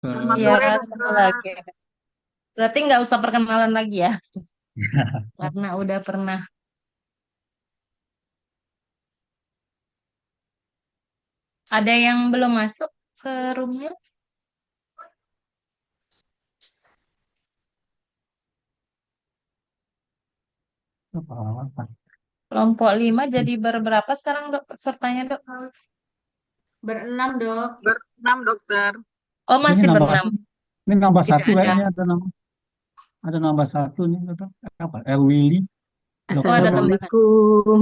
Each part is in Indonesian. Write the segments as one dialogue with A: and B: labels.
A: Selamat
B: Ya,
A: sore,
B: ketemu
A: dokter.
B: lagi. Berarti nggak usah perkenalan lagi ya, karena udah pernah. Ada yang belum masuk ke roomnya?
C: Apa?
B: Kelompok 5 jadi berberapa sekarang dok pesertanya dok?
A: Berenam, dok. Berenam, dokter.
B: Oh
C: Ini
B: masih
C: nambah,
B: berenam,
C: ini nambah
B: tidak
C: satu
B: ada.
C: kayaknya ada nambah satu nih kata apa? Willy,
B: Oh
C: dokter.
B: ada tambahan.
D: Assalamualaikum.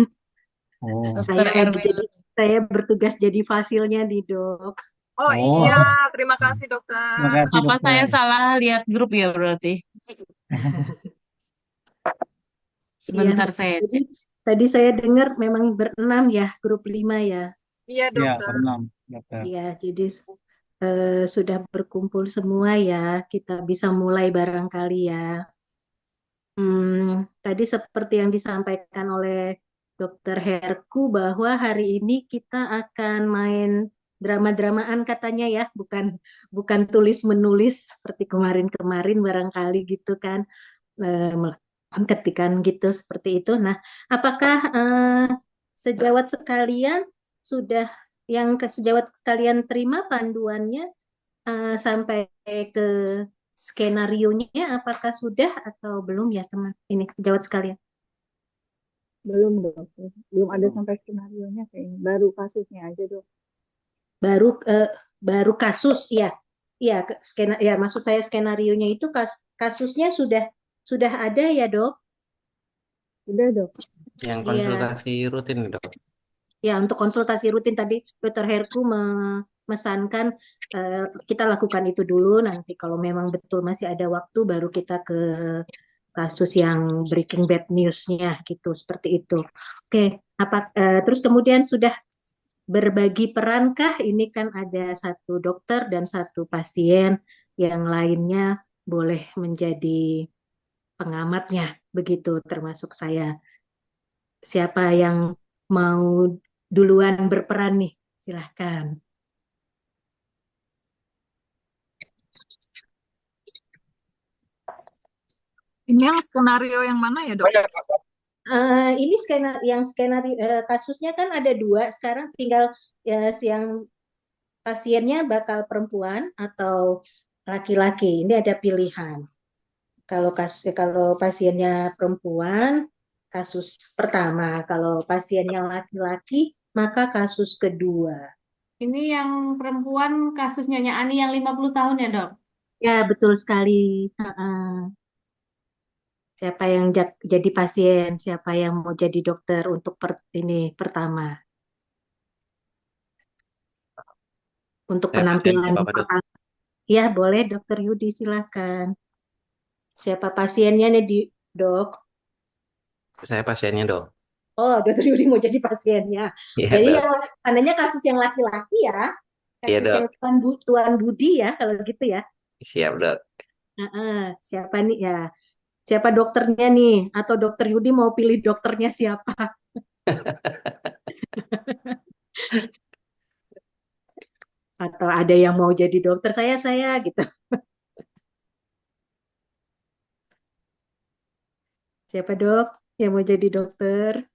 C: Oh,
B: Dokter Erwin.
D: Saya bertugas jadi fasilnya di dok.
A: Oh iya,
C: oh,
A: terima kasih,
C: terima
A: dokter.
C: kasih
B: Apa saya
C: dokter.
B: salah lihat grup ya berarti?
D: Iya,
B: Sebentar saya
D: jadi
B: cek.
D: tadi saya dengar memang berenam ya, grup 5 ya.
A: Iya,
C: Ya,
A: dokter.
C: berenam dokter.
D: Iya, jadi sudah berkumpul semua ya. Kita bisa mulai barangkali ya. Tadi seperti yang disampaikan oleh Dokter Herku bahwa hari ini kita akan main drama-dramaan katanya ya, bukan bukan tulis menulis seperti kemarin-kemarin barangkali gitu kan, ketikan gitu seperti itu. Nah, apakah sejawat sekalian sudah sejawat sekalian terima panduannya sampai ke skenarionya apakah sudah atau belum ya teman ini sejawat sekalian?
E: Belum dok, belum ada sampai skenario-nya kayaknya. Baru kasusnya aja dok.
D: Baru baru kasus ya. Iya, ya maksud saya skenarionya itu kasusnya sudah ada ya, Dok?
E: Udah dok.
F: Yang
D: Iya.
F: konsultasi rutin nih, dok.
D: Ya, untuk konsultasi rutin tadi Dokter Herku memesankan kita lakukan itu dulu. Nanti kalau memang betul masih ada waktu, baru kita ke kasus yang breaking bad news-nya gitu, seperti itu. Oke, terus kemudian sudah berbagi perankah? Ini kan ada satu dokter dan satu pasien, yang lainnya boleh menjadi pengamatnya, begitu termasuk saya. Siapa yang mau duluan berperan nih? Silahkan.
A: Ini yang skenario yang mana ya, dok?
D: Ini skenario kasusnya kan ada dua. Sekarang tinggal yang pasiennya bakal perempuan atau laki-laki. Ini ada pilihan. Kalau pasiennya perempuan, kasus pertama. Kalau pasiennya laki-laki, maka kasus kedua.
A: Ini yang perempuan kasus Nyonya Ani yang 50 tahun ya, dok?
D: Ya, betul sekali. Siapa yang jadi pasien, siapa yang mau jadi dokter untuk ini pertama, untuk
F: Saya pasien
D: penampilan
F: apa, dok?
D: pertama. Ya, boleh Dokter Yudi, silakan. Siapa pasiennya nih, Dok?
F: Saya pasiennya, dok.
D: Oh, Dokter Yudi mau jadi pasiennya.
F: Iya,
D: Jadi
F: dok.
D: yang tandanya kasus yang laki-laki ya,
F: Iya,
D: kasus yang
F: dok.
D: Tuan Budi ya, kalau gitu ya.
F: Siap, dok.
D: Siapa nih ya? Siapa dokternya nih? Atau Dokter Yudi mau pilih dokternya siapa? Atau ada yang mau jadi dokter saya gitu. Siapa dok yang mau jadi dokter?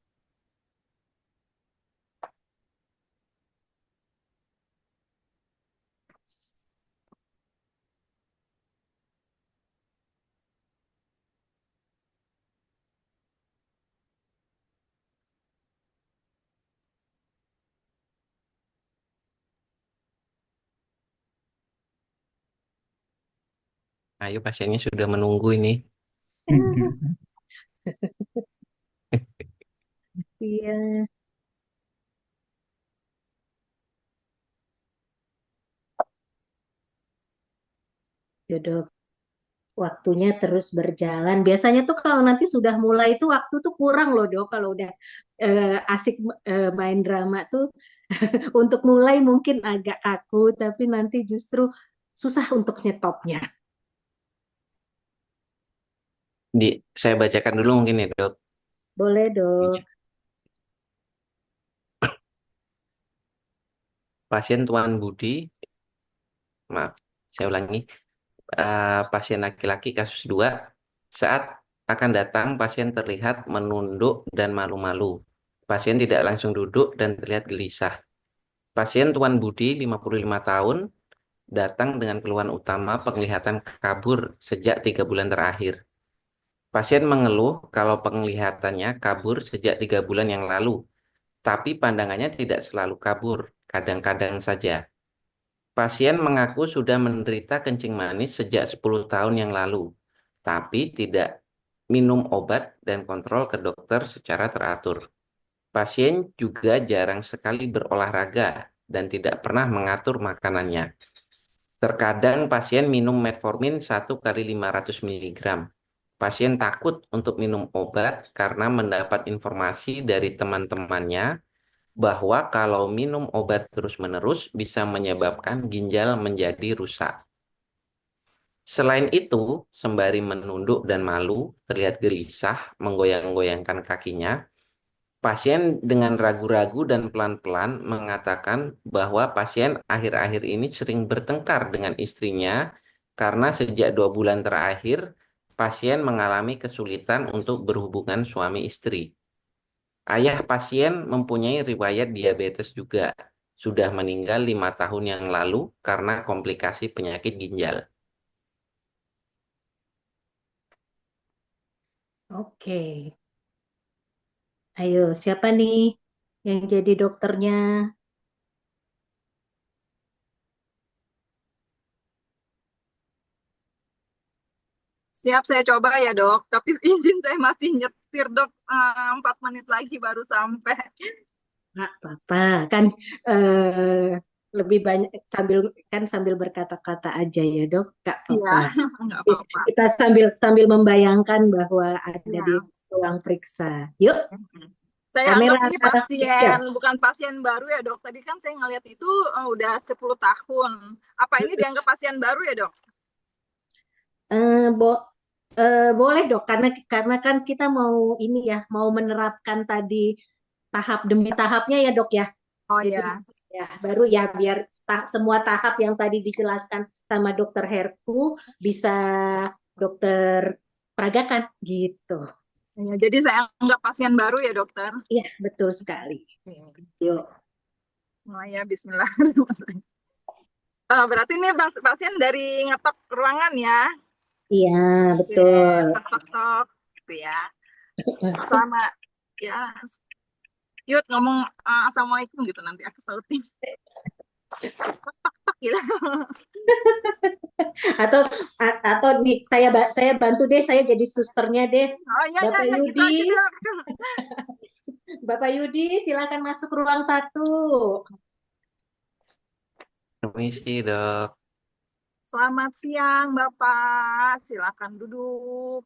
F: Ayo, pasiennya sudah menunggu ini.
D: Iya, ya dok. Waktunya terus berjalan. Biasanya tuh kalau nanti sudah mulai itu waktu tuh kurang loh dok. Kalau udah asik main drama tuh untuk mulai mungkin agak kaku, tapi nanti justru susah untuk nyetopnya.
F: Saya bacakan dulu mungkin ya, dok.
D: Boleh
F: Iya.
D: dok.
F: Pasien Tuan Budi, maaf. Saya ulangi. Pasien laki-laki kasus 2, saat akan datang pasien terlihat menunduk dan malu-malu. Pasien tidak langsung duduk dan terlihat gelisah. Pasien Tuan Budi, 55 tahun, datang dengan keluhan utama penglihatan kabur sejak 3 bulan terakhir. Pasien mengeluh kalau penglihatannya kabur sejak 3 bulan yang lalu, tapi pandangannya tidak selalu kabur, kadang-kadang saja. Pasien mengaku sudah menderita kencing manis sejak 10 tahun yang lalu, tapi tidak minum obat dan kontrol ke dokter secara teratur. Pasien juga jarang sekali berolahraga dan tidak pernah mengatur makanannya. Terkadang pasien minum metformin 1 kali 500 mg. Pasien takut untuk minum obat karena mendapat informasi dari teman-temannya bahwa kalau minum obat terus-menerus bisa menyebabkan ginjal menjadi rusak. Selain itu, sembari menunduk dan malu, terlihat gelisah, menggoyang-goyangkan kakinya, pasien dengan ragu-ragu dan pelan-pelan mengatakan bahwa pasien akhir-akhir ini sering bertengkar dengan istrinya karena sejak 2 bulan terakhir, pasien mengalami kesulitan untuk berhubungan suami istri. Ayah pasien mempunyai riwayat diabetes juga. Sudah meninggal 5 tahun yang lalu karena komplikasi penyakit ginjal.
D: Oke, ayo siapa nih yang jadi dokternya?
G: Siap, saya coba ya dok. Tapi izin saya masih nyetir dok. 4 menit lagi baru sampai.
D: Nggak apa-apa, kan eh, lebih banyak sambil berkata-kata aja ya dok, nggak
G: Iya,
D: apa-apa.
G: nggak apa-apa.
D: Kita sambil membayangkan bahwa ada
G: Iya.
D: di ruang periksa. Yuk,
G: Saya anggap
D: kamera
G: ini
D: ya.
G: pasien, bukan pasien baru ya dok. Tadi kan saya ngeliat itu udah 10 tahun. Apa ini dianggap pasien baru ya dok?
D: Eh, bo- boleh dok, karena kan kita mau ini ya, mau menerapkan tadi tahap demi tahapnya ya dok ya.
G: Oh
D: Jadi
G: ya.
D: ya baru ya biar semua tahap yang tadi dijelaskan sama dokter Herku bisa dokter peragakan gitu.
G: Ya, jadi saya anggap pasien baru ya dokter.
D: Iya, betul sekali. Yuk.
G: Oh ya, Bismillah. Berarti ini pasien dari ngetok ruangan ya?
D: Iya, betul.
G: Tok-tok gitu ya. Sama ya. Yud ngomong assalamualaikum gitu nanti aku sautin. Tok-tok gitu.
D: Atau nih saya bantu deh, saya jadi susternya deh.
G: Oh iya
D: Bapak
G: iya gitu
D: Yudi,
G: aja dok.
D: Bapak Yudi, silakan masuk ruang 1.
F: Permisi, Dok.
G: Selamat siang Bapak, silakan duduk.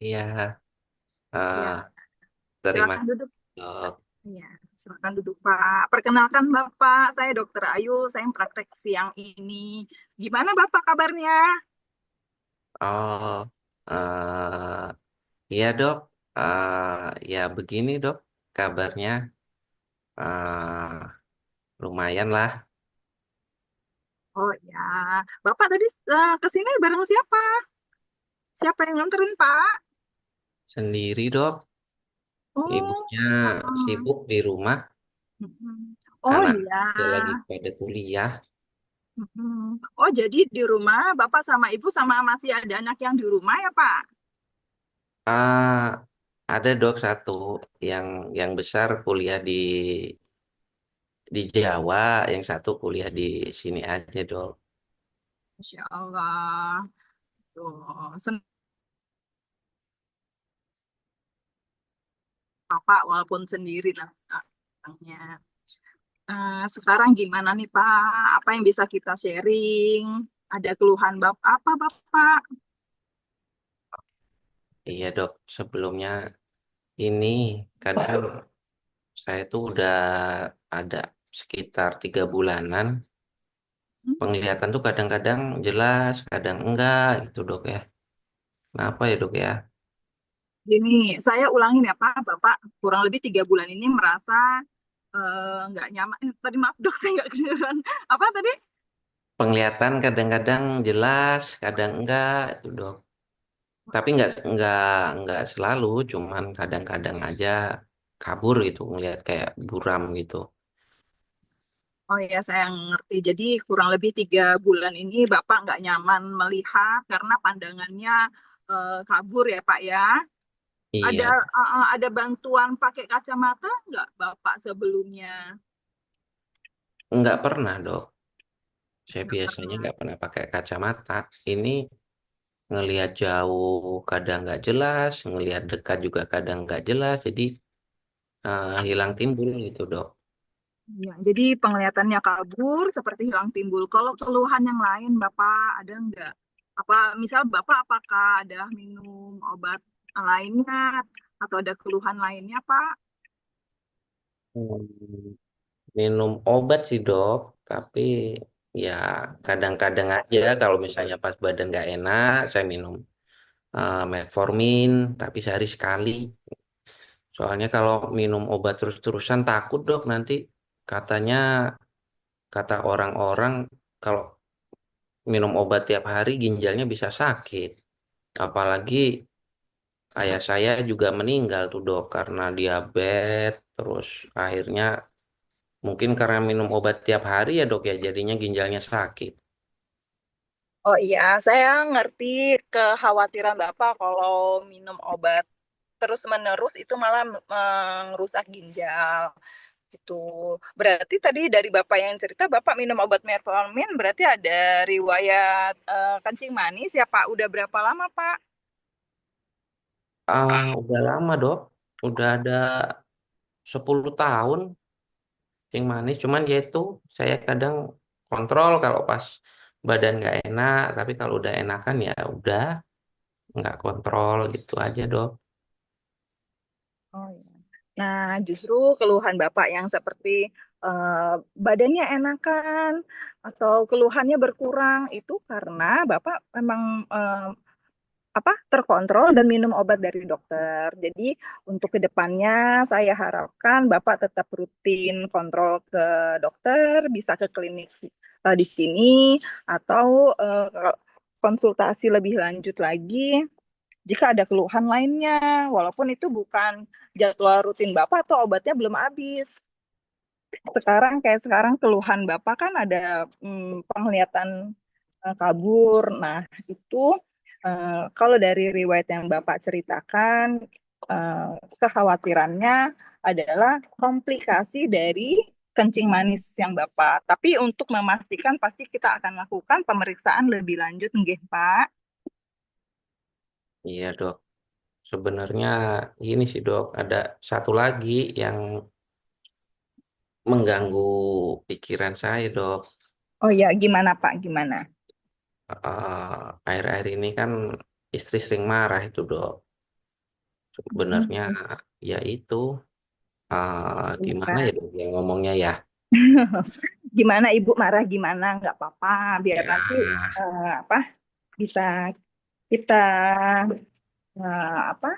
F: Iya,
G: Ya,
F: terima
G: silakan duduk.
F: kasih, Dok.
G: Iya, silakan duduk Pak. Perkenalkan Bapak, saya Dokter Ayu, saya yang praktek siang ini. Gimana Bapak kabarnya?
F: Oh, iya, Dok. Ya begini, Dok. Kabarnya lumayan lah.
G: Oh ya, Bapak tadi ke sini bareng siapa? Siapa yang nganterin Pak?
F: Sendiri, Dok.
G: Oh,
F: Ibunya sibuk di rumah.
G: oh
F: Anak
G: iya.
F: dia lagi pada kuliah.
G: Oh jadi di rumah Bapak sama Ibu sama masih ada anak yang di rumah ya Pak?
F: Ah, ada, Dok, satu yang besar kuliah di Jawa, yang satu kuliah di sini aja, Dok.
G: Masya Allah. Tuh, Bapak walaupun sendiri lah. Sekarang gimana nih Pak? Apa yang bisa kita sharing? Ada keluhan apa Bapak?
F: Iya, Dok. Sebelumnya ini kadang saya tuh udah ada sekitar 3 bulanan. Penglihatan tuh kadang-kadang jelas, kadang enggak gitu, Dok ya. Kenapa ya, Dok ya?
G: Gini, saya ulangin ya Pak, Bapak kurang lebih 3 bulan ini merasa nggak nyaman. Tadi maaf dok, saya nggak kedengeran. Apa tadi?
F: Penglihatan kadang-kadang jelas, kadang enggak, itu dok. Tapi enggak selalu, cuman kadang-kadang aja kabur gitu, ngelihat kayak buram gitu.
G: Oh ya, saya ngerti. Jadi kurang lebih 3 bulan ini Bapak nggak nyaman melihat karena pandangannya kabur ya Pak ya. Ada
F: Iya,
G: ada bantuan pakai kacamata nggak Bapak sebelumnya?
F: enggak pernah dok. Saya
G: Nggak
F: biasanya
G: pernah.
F: enggak pernah pakai kacamata. Ini ngelihat jauh kadang nggak jelas, ngelihat dekat juga kadang nggak jelas, jadi hilang timbul gitu dok.
G: Ya, jadi penglihatannya kabur seperti hilang timbul. Kalau keluhan yang lain Bapak ada nggak? Apa misal Bapak apakah ada minum obat lainnya atau ada keluhan lainnya Pak?
F: Hmm, Minum obat sih dok, tapi ya kadang-kadang aja kalau misalnya pas badan nggak enak, saya minum metformin, tapi sehari sekali. Soalnya kalau minum obat terus-terusan takut dok nanti katanya kata orang-orang kalau minum obat tiap hari ginjalnya bisa sakit. Apalagi ayah saya juga meninggal tuh dok karena diabetes, terus akhirnya mungkin karena minum obat tiap hari ya dok ya jadinya ginjalnya sakit.
G: Oh iya, saya ngerti kekhawatiran Bapak kalau minum obat terus-menerus itu malah merusak ginjal. Gitu. Berarti tadi dari Bapak yang cerita, Bapak minum obat metformin berarti ada riwayat kencing manis ya Pak? Udah berapa lama Pak?
F: Udah lama dok, udah ada 10 tahun yang manis. Cuman ya itu saya kadang kontrol kalau pas badan nggak enak, tapi kalau udah enakan ya udah nggak kontrol gitu aja dok.
G: Oh iya. Nah, justru keluhan Bapak yang seperti badannya enakan atau keluhannya berkurang itu karena Bapak memang terkontrol dan minum obat dari dokter. Jadi untuk kedepannya saya harapkan Bapak tetap rutin kontrol ke dokter, bisa ke klinik di sini atau konsultasi lebih lanjut lagi jika ada keluhan lainnya, walaupun itu bukan jadwal rutin Bapak atau obatnya belum habis. Sekarang keluhan Bapak kan ada penglihatan kabur. Nah, itu kalau dari riwayat yang Bapak ceritakan, kekhawatirannya adalah komplikasi dari kencing manis yang Bapak. Tapi untuk memastikan pasti kita akan lakukan pemeriksaan lebih lanjut, nggih, Pak.
F: Iya dok. Sebenarnya ini sih dok, ada satu lagi yang mengganggu pikiran saya dok.
G: Oh ya, gimana Pak? Gimana?
F: Akhir-akhir ini kan istri sering marah itu dok. Sebenarnya ya itu gimana ya dok yang ngomongnya ya.
G: Gimana Ibu marah gimana? Nggak apa-apa, biar
F: Ya,
G: nanti apa bisa kita apa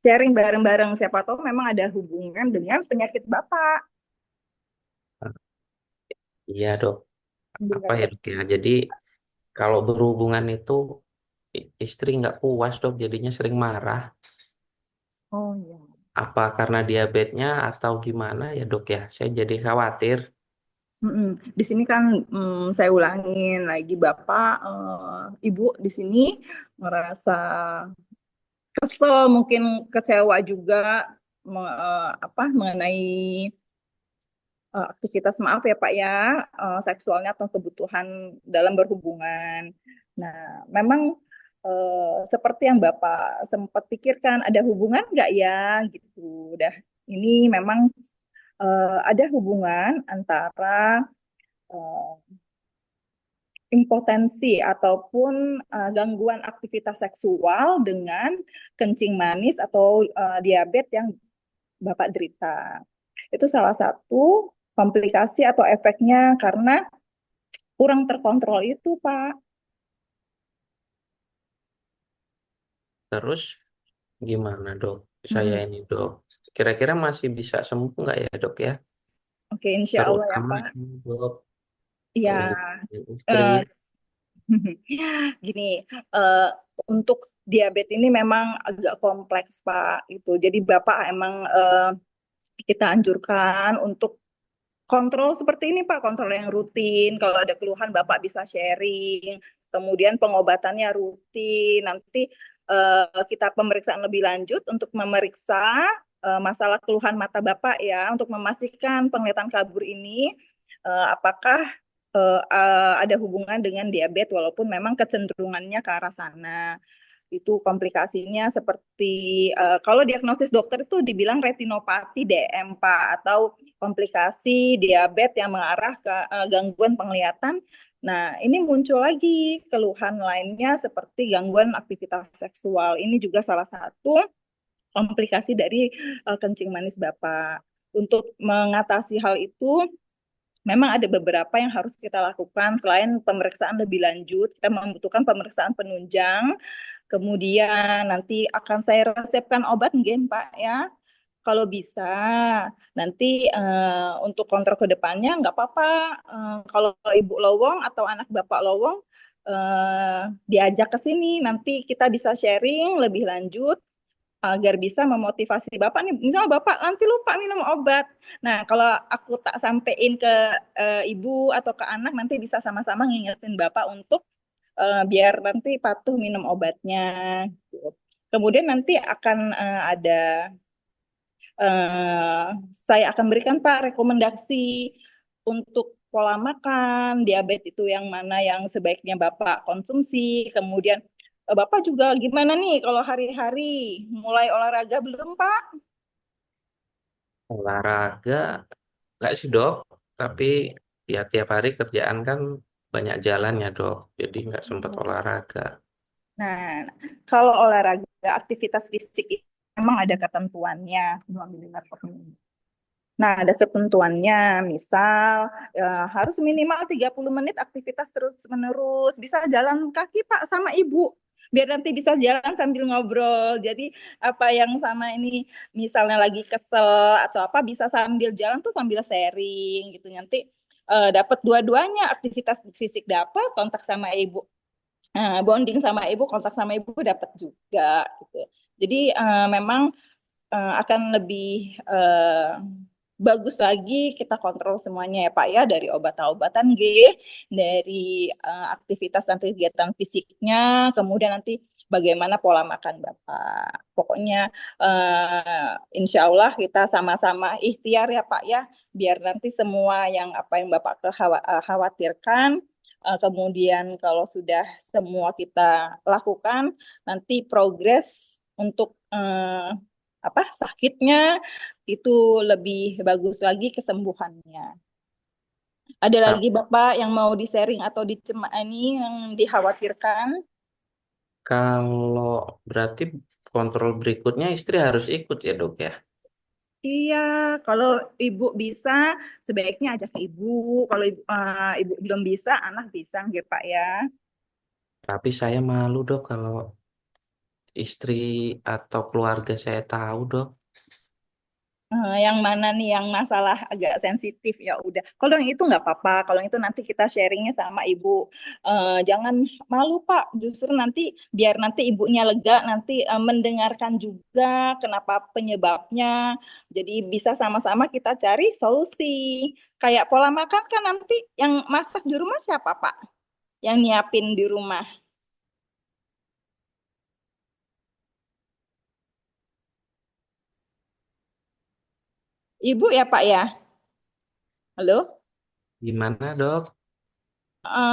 G: sharing bareng-bareng siapa tahu memang ada hubungan dengan penyakit Bapak.
F: iya dok. Apa ya
G: Iya.
F: dok ya. Jadi kalau berhubungan itu istri nggak puas dok, jadinya sering marah.
G: Oh iya.
F: Apa karena diabetesnya atau gimana ya dok ya? Saya jadi khawatir.
G: Mm-mm. Di sini kan saya ulangin lagi Bapak, Ibu di sini merasa kesel, mungkin kecewa juga mengenai aktivitas maaf ya Pak ya, seksualnya atau kebutuhan dalam berhubungan. Nah, memang seperti yang Bapak sempat pikirkan, ada hubungan nggak ya gitu. Udah, ini memang ada hubungan antara eh, impotensi ataupun gangguan aktivitas seksual dengan kencing manis atau diabetes yang Bapak derita. Itu salah satu komplikasi atau efeknya karena kurang terkontrol itu, Pak.
F: Terus gimana dok? Saya
G: Mm-mm.
F: ini dok. Kira-kira masih bisa sembuh nggak ya dok ya?
G: Oke, insya Allah ya,
F: Terutama
G: Pak.
F: ini, dok.
G: Iya,
F: kalau istri.
G: eh, gini, eh, untuk diabetes ini memang agak kompleks, Pak. Itu, jadi Bapak emang kita anjurkan untuk kontrol seperti ini, Pak, kontrol yang rutin. Kalau ada keluhan, Bapak bisa sharing. Kemudian pengobatannya rutin. Nanti kita pemeriksaan lebih lanjut untuk memeriksa masalah keluhan mata Bapak ya, untuk memastikan penglihatan kabur ini apakah ada hubungan dengan diabetes, walaupun memang kecenderungannya ke arah sana. Itu komplikasinya seperti kalau diagnosis dokter itu dibilang retinopati DM, Pak, atau komplikasi diabetes yang mengarah ke gangguan penglihatan. Nah, ini muncul lagi keluhan lainnya seperti gangguan aktivitas seksual. Ini juga salah satu komplikasi dari kencing manis Bapak. Untuk mengatasi hal itu, memang ada beberapa yang harus kita lakukan selain pemeriksaan lebih lanjut. Kita membutuhkan pemeriksaan penunjang. Kemudian nanti akan saya resepkan obat, nggih, Pak ya. Kalau bisa, nanti untuk kontrol ke depannya nggak apa-apa. Kalau Ibu Lowong atau anak Bapak Lowong diajak ke sini, nanti kita bisa sharing lebih lanjut agar bisa memotivasi Bapak nih. Misal Bapak nanti lupa minum obat. Nah, kalau aku tak sampein ke Ibu atau ke anak, nanti bisa sama-sama ngingetin Bapak untuk biar nanti patuh minum obatnya. Kemudian nanti akan ada saya akan berikan Pak rekomendasi untuk pola makan diabetes itu yang mana yang sebaiknya Bapak konsumsi. Kemudian Bapak juga gimana nih kalau hari-hari mulai olahraga belum, Pak?
F: Olahraga nggak sih dok, tapi ya tiap hari kerjaan kan banyak jalan ya dok, jadi nggak sempat olahraga.
G: Nah, kalau olahraga aktivitas fisik itu memang ada ketentuannya. Nah, ada ketentuannya, misal harus minimal 30 menit aktivitas terus-menerus. Bisa jalan kaki, Pak, sama Ibu. Biar nanti bisa jalan sambil ngobrol. Jadi apa yang sama ini, misalnya lagi kesel atau apa, bisa sambil jalan tuh sambil sharing gitu. Nanti dapat dua-duanya, aktivitas fisik dapat, kontak sama Ibu. Bonding sama Ibu, kontak sama Ibu dapat juga gitu. Jadi memang akan lebih bagus lagi kita kontrol semuanya ya Pak ya, dari obat-obatan dari aktivitas dan kegiatan fisiknya, kemudian nanti bagaimana pola makan Bapak. Pokoknya insya Allah kita sama-sama ikhtiar ya Pak ya, biar nanti semua yang apa yang Bapak khawatirkan, kemudian kalau sudah semua kita lakukan, nanti progres untuk sakitnya itu lebih bagus lagi kesembuhannya. Ada
F: Nah,
G: lagi Bapak yang mau di-sharing atau ini yang dikhawatirkan?
F: kalau berarti kontrol berikutnya istri harus ikut ya dok ya.
G: Iya, kalau Ibu bisa, sebaiknya ajak Ibu. Kalau Ibu belum bisa, anak bisa, nggih Pak ya.
F: Tapi saya malu dok kalau istri atau keluarga saya tahu dok.
G: Yang mana nih yang masalah agak sensitif ya udah. Kalau yang itu nggak apa-apa. Kalau itu nanti kita sharingnya sama ibu. Jangan malu Pak. Justru nanti biar nanti ibunya lega, nanti mendengarkan juga kenapa penyebabnya. Jadi bisa sama-sama kita cari solusi. Kayak pola makan kan nanti yang masak di rumah siapa Pak? Yang nyiapin di rumah. Ibu ya Pak ya. Halo?
F: Gimana dok?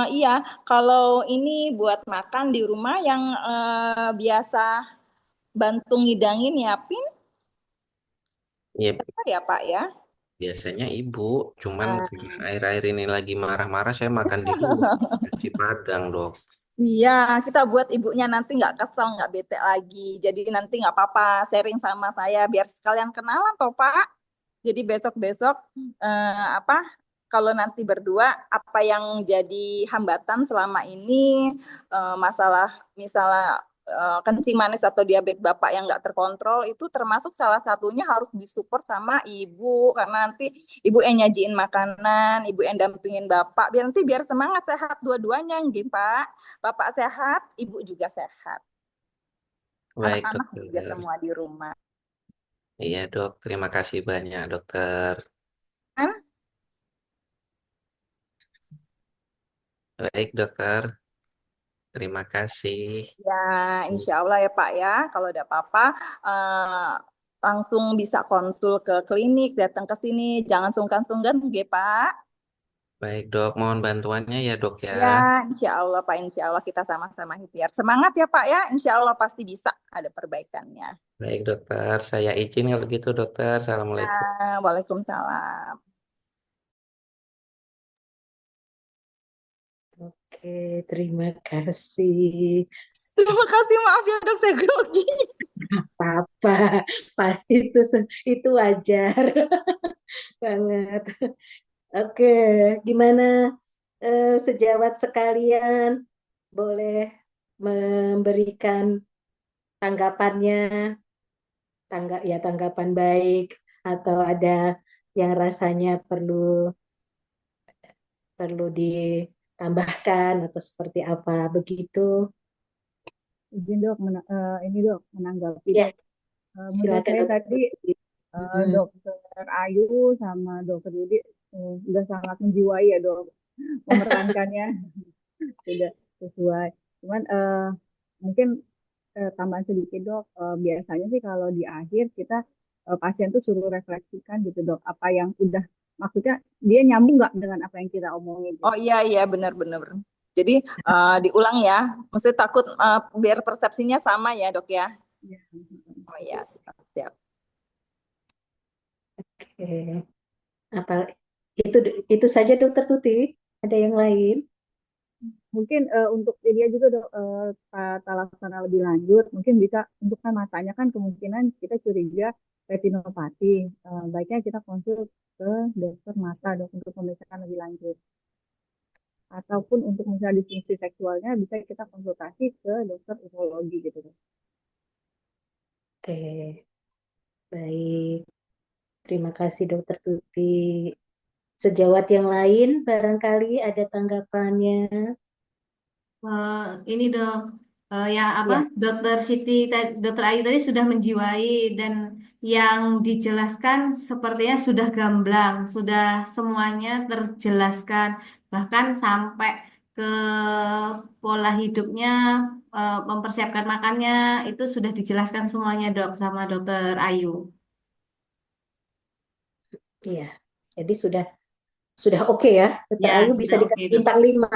G: Iya, kalau ini buat makan di rumah yang biasa bantu ngidangin nyiapin
F: Ya
G: siapa ya Pak ya?
F: biasanya ibu, cuman
G: Ah,
F: karena air-air ini lagi marah-marah saya makan di luar. Nasi Padang dok.
G: iya, kita buat ibunya nanti nggak kesel, nggak bete lagi. Jadi nanti nggak apa-apa, sharing sama saya biar sekalian kenalan toh Pak. Jadi besok-besok apa? Kalau nanti berdua apa yang jadi hambatan selama ini masalah misalnya kencing manis atau diabetes Bapak yang nggak terkontrol, itu termasuk salah satunya harus disupport sama ibu, karena nanti ibu yang nyajiin makanan, ibu yang dampingin Bapak, biar semangat sehat dua-duanya, nggih Pak. Bapak sehat, ibu juga sehat.
F: Baik,
G: Anak-anak juga
F: dokter.
G: semua di rumah.
F: Iya, Dok. Terima kasih banyak, dokter.
G: Kan?
F: Baik, dokter. Terima kasih.
G: Ya, insya Allah ya Pak ya. Kalau ada apa-apa, eh, langsung bisa konsul ke klinik, datang ke sini. Jangan sungkan-sungkan, nggih Pak.
F: Baik, Dok. Mohon bantuannya ya, Dok ya.
G: Ya, insya Allah Pak. Insya Allah kita sama-sama ikhtiar. Semangat ya Pak ya. Insya Allah pasti bisa ada perbaikannya.
F: Baik, dokter. Saya izin kalau gitu, dokter. Assalamualaikum.
G: Ya, Waalaikumsalam.
D: Oke, terima kasih.
G: Terima kasih, maaf ya dok, saya grogi.
D: Apa-apa, pasti itu wajar banget. Oke, gimana sejawat sekalian boleh memberikan tanggapannya, tanggapan baik atau ada yang rasanya perlu ditambahkan atau seperti apa begitu?
E: Izin dok, ini dok menanggapi
D: Ya,
E: dok. Menurut
D: silakan
E: saya
D: dokter.
E: tadi dokter Ayu sama dokter Yudi udah sangat menjiwai ya dok, memerankannya sudah sesuai. Cuman mungkin tambahan sedikit dok, biasanya sih kalau di akhir kita pasien tuh suruh refleksikan gitu dok, apa yang udah maksudnya dia nyambung nggak dengan apa yang kita omongin gitu.
G: Oh iya, iya, benar-benar. Jadi diulang ya. Mesti takut biar persepsinya sama ya dok ya.
E: Ya.
G: Oh iya, siap.
D: Oke. Apa itu itu saja dokter Tuti? Ada yang lain?
E: Mungkin untuk dia juga dok, tata laksana lebih lanjut, mungkin bisa untuk kan matanya kan kemungkinan kita curiga retinopati. Baiknya kita konsul ke dokter mata dok untuk pemeriksaan lebih lanjut. Ataupun untuk misalnya disfungsi seksualnya bisa kita konsultasi ke dokter urologi gitu dok.
D: Oke, baik. Terima kasih dokter Tuti. Sejawat yang lain barangkali ada tanggapannya.
A: Ini dok, yang apa?
D: Ya,
A: Dokter Ayu tadi sudah menjiwai dan yang dijelaskan sepertinya sudah gamblang, sudah semuanya terjelaskan, bahkan sampai ke pola hidupnya, mempersiapkan makannya itu sudah dijelaskan semuanya dok sama dokter Ayu.
D: iya. Jadi sudah oke ya. Dokter
A: Ya,
D: Ayu bisa
A: sudah oke
D: dikasih
A: dok.
D: bintang 5.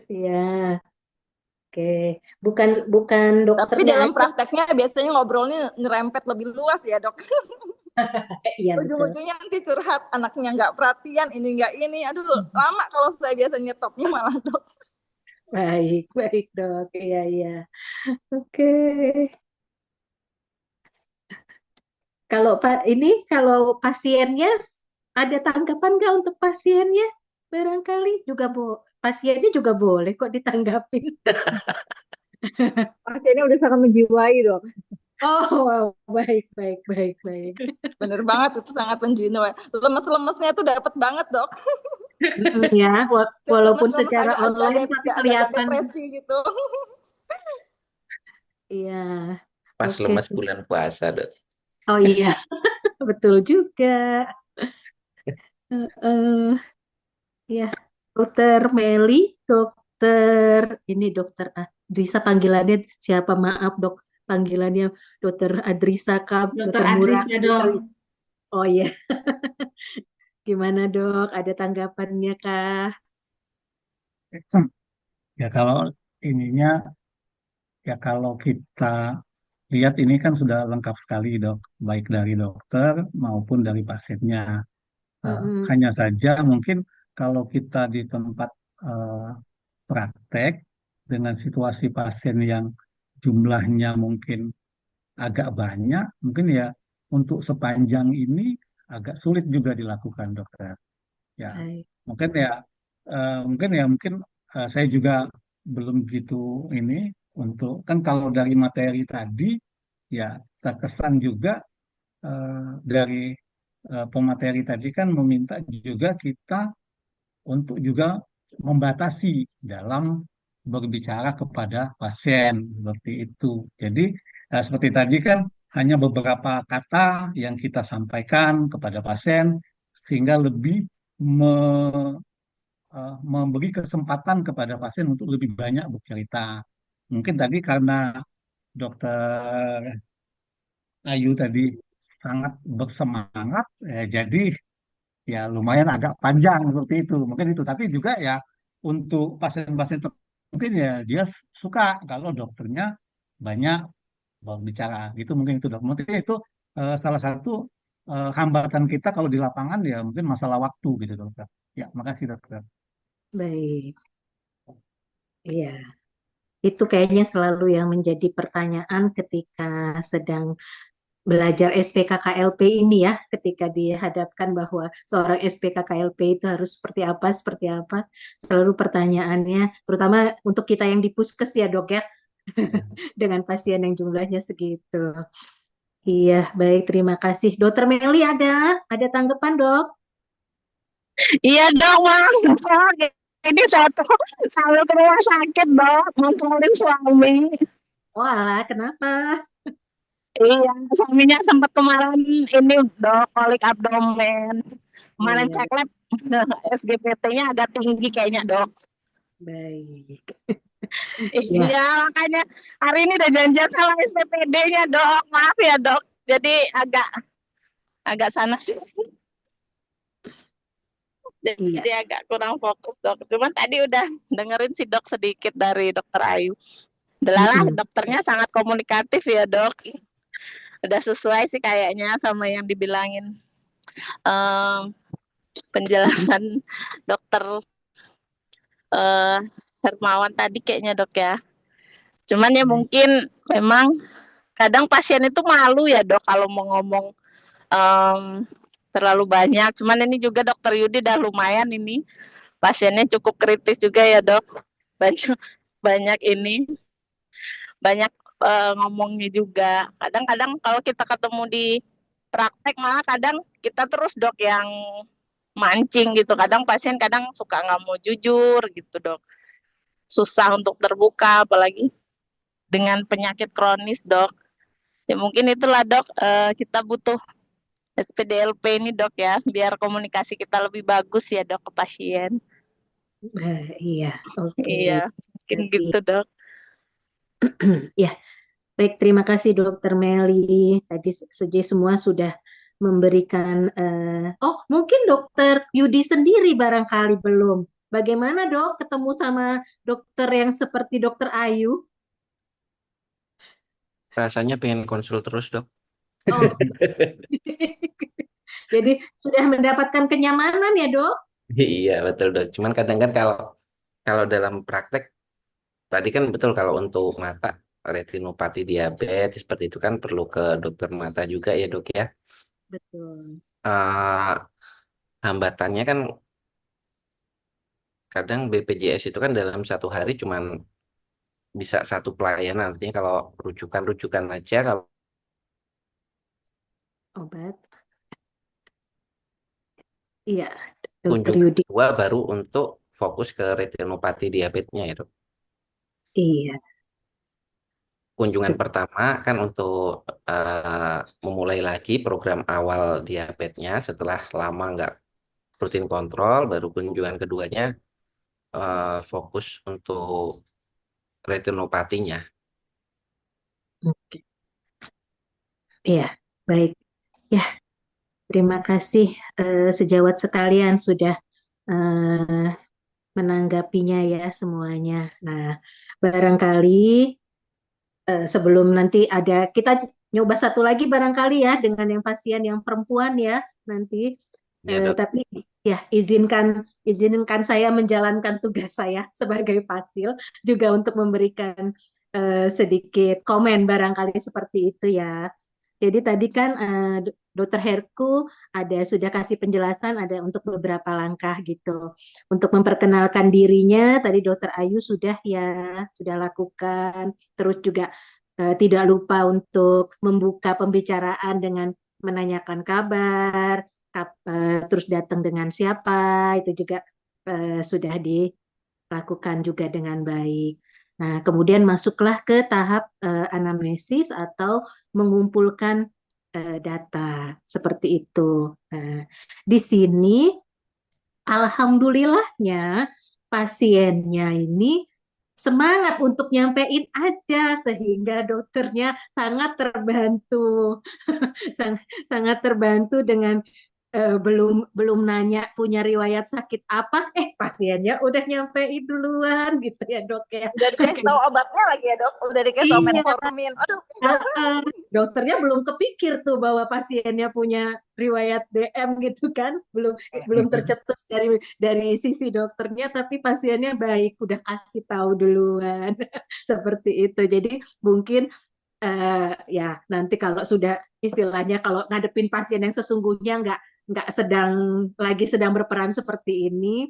D: Iya, oke. Bukan bukan
G: Tapi
D: dokternya
G: dalam
D: aja.
G: prakteknya biasanya ngobrolnya nyerempet lebih luas ya dok.
D: Iya betul.
G: Ujung-ujungnya nanti curhat, anaknya nggak perhatian, ini nggak ini. Aduh, lama kalau saya biasanya topnya malah dok.
D: Baik, baik dok. Iya, iya. Oke. Kalau pasiennya ada tanggapan nggak untuk pasiennya? Barangkali juga pasiennya juga boleh kok ditanggapin.
E: Pasiennya udah sangat menjiwai dok.
D: Oh, wow. Baik, baik, baik, baik.
G: Bener banget, itu sangat menjiwai. Lemes-lemesnya tuh dapat banget dok.
D: Ya, walaupun
G: Lemes-lemes
D: secara
G: agak-agak
D: online tapi
G: agak-agak
D: kelihatan.
G: depresi gitu.
D: Iya,
F: Pas
D: oke.
F: lemas bulan puasa, Dok.
D: Oh iya, betul juga. Eh, ya, Dokter Meli, dokter Adrisa panggilannya siapa? Maaf dok, panggilannya Dokter Adrisa Kak,
A: Dokter
D: Dokter Murah.
A: Adrisnya dok.
D: Oh iya, gimana dok? Ada tanggapannya kah?
C: Ya kalau ininya, ya kalau kita lihat ini kan sudah lengkap sekali dok, baik dari dokter maupun dari pasiennya.
D: Mm-mm.
C: Hanya saja mungkin kalau kita di tempat eh, praktek dengan situasi pasien yang jumlahnya mungkin agak banyak, mungkin ya untuk sepanjang ini agak sulit juga dilakukan dokter. Ya,
D: Baik.
C: mungkin ya mungkin saya juga belum begitu ini untuk kan kalau dari materi tadi ya terkesan juga dari pemateri tadi kan meminta juga kita untuk juga membatasi dalam berbicara kepada pasien seperti itu. Jadi seperti tadi kan hanya beberapa kata yang kita sampaikan kepada pasien sehingga lebih memberi kesempatan kepada pasien untuk lebih banyak bercerita. Mungkin tadi karena dokter Ayu tadi sangat bersemangat, jadi ya lumayan agak panjang seperti itu. Mungkin itu, tapi juga ya untuk pasien-pasien mungkin ya dia suka kalau dokternya banyak berbicara gitu. Mungkin itu dok. Mungkin itu salah satu hambatan kita kalau di lapangan ya mungkin masalah waktu gitu dokter. Ya, makasih dokter.
D: Baik, iya. Itu kayaknya selalu yang menjadi pertanyaan ketika sedang belajar SPKKLP ini ya, ketika dihadapkan bahwa seorang SPKKLP itu harus seperti apa, selalu pertanyaannya, terutama untuk kita yang di puskes ya dok ya, dengan pasien yang jumlahnya segitu. Iya, baik, terima kasih. Dokter Meli ada tanggapan dok?
B: Iya dong, Bang. Ini selalu ke rumah sakit, Dok. Nganterin suami.
D: Oh alah, kenapa?
B: Iya, suaminya sempat kemarin ini, Dok, kolik abdomen. Kemarin
D: Iya,
B: cek lab, SGPT-nya agak tinggi kayaknya, Dok.
D: baik. Ya,
B: Iya, makanya hari ini udah janjian sama SPPD-nya, Dok. Maaf ya, Dok. Jadi agak sana sih.
D: iya.
B: Jadi agak kurang fokus, Dok. Cuman tadi udah dengerin si Dok sedikit dari Dokter Ayu. Delalah,
D: Mm-mm.
B: dokternya sangat komunikatif ya, Dok. Udah sesuai sih kayaknya sama yang dibilangin penjelasan dokter uh, Hermawan tadi kayaknya dok ya. Cuman ya mungkin memang kadang pasien itu malu ya dok kalau mau ngomong terlalu banyak. Cuman ini juga dokter Yudi udah lumayan ini pasiennya cukup kritis juga ya dok. Banyak ini banyak ngomongnya juga. Kadang-kadang kalau kita ketemu di praktek malah kadang kita terus dok yang mancing gitu. Kadang pasien kadang suka nggak mau jujur gitu dok. Susah untuk terbuka apalagi dengan penyakit kronis dok. Ya mungkin itulah dok kita butuh SPDLP ini dok ya biar komunikasi kita lebih bagus ya dok ke pasien.
D: Iya, oke.
B: Iya mungkin
D: Terima
B: gitu
D: kasih.
B: dok.
D: Ya, baik, terima kasih Dokter Meli. Tadi semua sudah memberikan. Oh, mungkin Dokter Yudi sendiri barangkali belum. Bagaimana dok ketemu sama dokter yang seperti Dokter Ayu?
F: Rasanya pengen konsul terus, dok.
D: Oh, jadi sudah mendapatkan kenyamanan ya dok?
F: Iya, betul, dok. Cuman kadang kan kalau kalau dalam praktek tadi kan betul kalau untuk mata retinopati diabetes seperti itu kan perlu ke dokter mata juga ya, dok ya.
D: Betul.
F: Eh, hambatannya kan kadang BPJS itu kan dalam satu hari cuman bisa satu pelayanan. Artinya kalau rujukan-rujukan aja kalau
D: Obat. Iya, Dokter
F: kunjungan
D: Yudi.
F: kedua baru untuk fokus ke retinopati diabetesnya ya, dok.
D: Iya,
F: Kunjungan
D: betul.
F: pertama kan untuk memulai lagi program awal diabetesnya setelah lama nggak rutin kontrol, baru kunjungan keduanya fokus untuk retinopatinya.
D: Iya, baik. Ya, terima kasih sejawat sekalian sudah eh, menanggapinya ya semuanya. Nah, barangkali sebelum nanti kita nyoba satu lagi barangkali ya dengan yang pasien yang perempuan ya nanti.
F: Ya, dok.
D: Tapi ya izinkan saya menjalankan tugas saya sebagai pasil juga untuk memberikan sedikit komen barangkali seperti itu ya. Jadi tadi kan Dokter Herku sudah kasih penjelasan ada untuk beberapa langkah gitu. Untuk memperkenalkan dirinya tadi Dokter Ayu sudah lakukan. Terus juga tidak lupa untuk membuka pembicaraan dengan menanyakan kabar, terus datang dengan siapa itu juga sudah dilakukan juga dengan baik. Nah, kemudian masuklah ke tahap anamnesis atau mengumpulkan data seperti itu. Nah, di sini alhamdulillahnya pasiennya ini semangat untuk nyampein aja sehingga dokternya sangat terbantu sangat terbantu dengan belum belum nanya punya riwayat sakit apa, pasiennya udah nyampein duluan gitu ya dok ya.
G: Udah dikasih tahu obatnya lagi ya dok, udah dikasih tahu
D: Iya,
G: metformin. Aduh,
D: dokternya belum kepikir tuh bahwa pasiennya punya riwayat DM gitu kan, belum belum tercetus dari sisi dokternya, tapi pasiennya baik, udah kasih tahu duluan seperti itu. Jadi mungkin ya nanti kalau sudah istilahnya kalau ngadepin pasien yang sesungguhnya nggak sedang berperan seperti ini,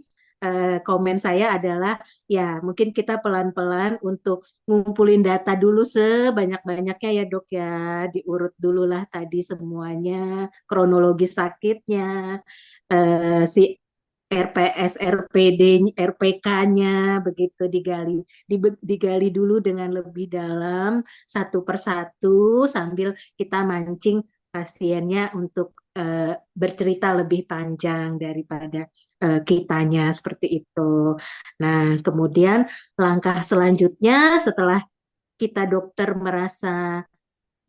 D: komen saya adalah ya mungkin kita pelan-pelan untuk ngumpulin data dulu sebanyak-banyaknya ya dok ya, diurut dulu lah tadi semuanya, kronologis sakitnya, si RPS, RPD, RPK-nya begitu digali dulu dengan lebih dalam satu persatu sambil kita mancing pasiennya untuk bercerita lebih panjang daripada kitanya seperti itu. Nah, kemudian langkah selanjutnya setelah kita dokter merasa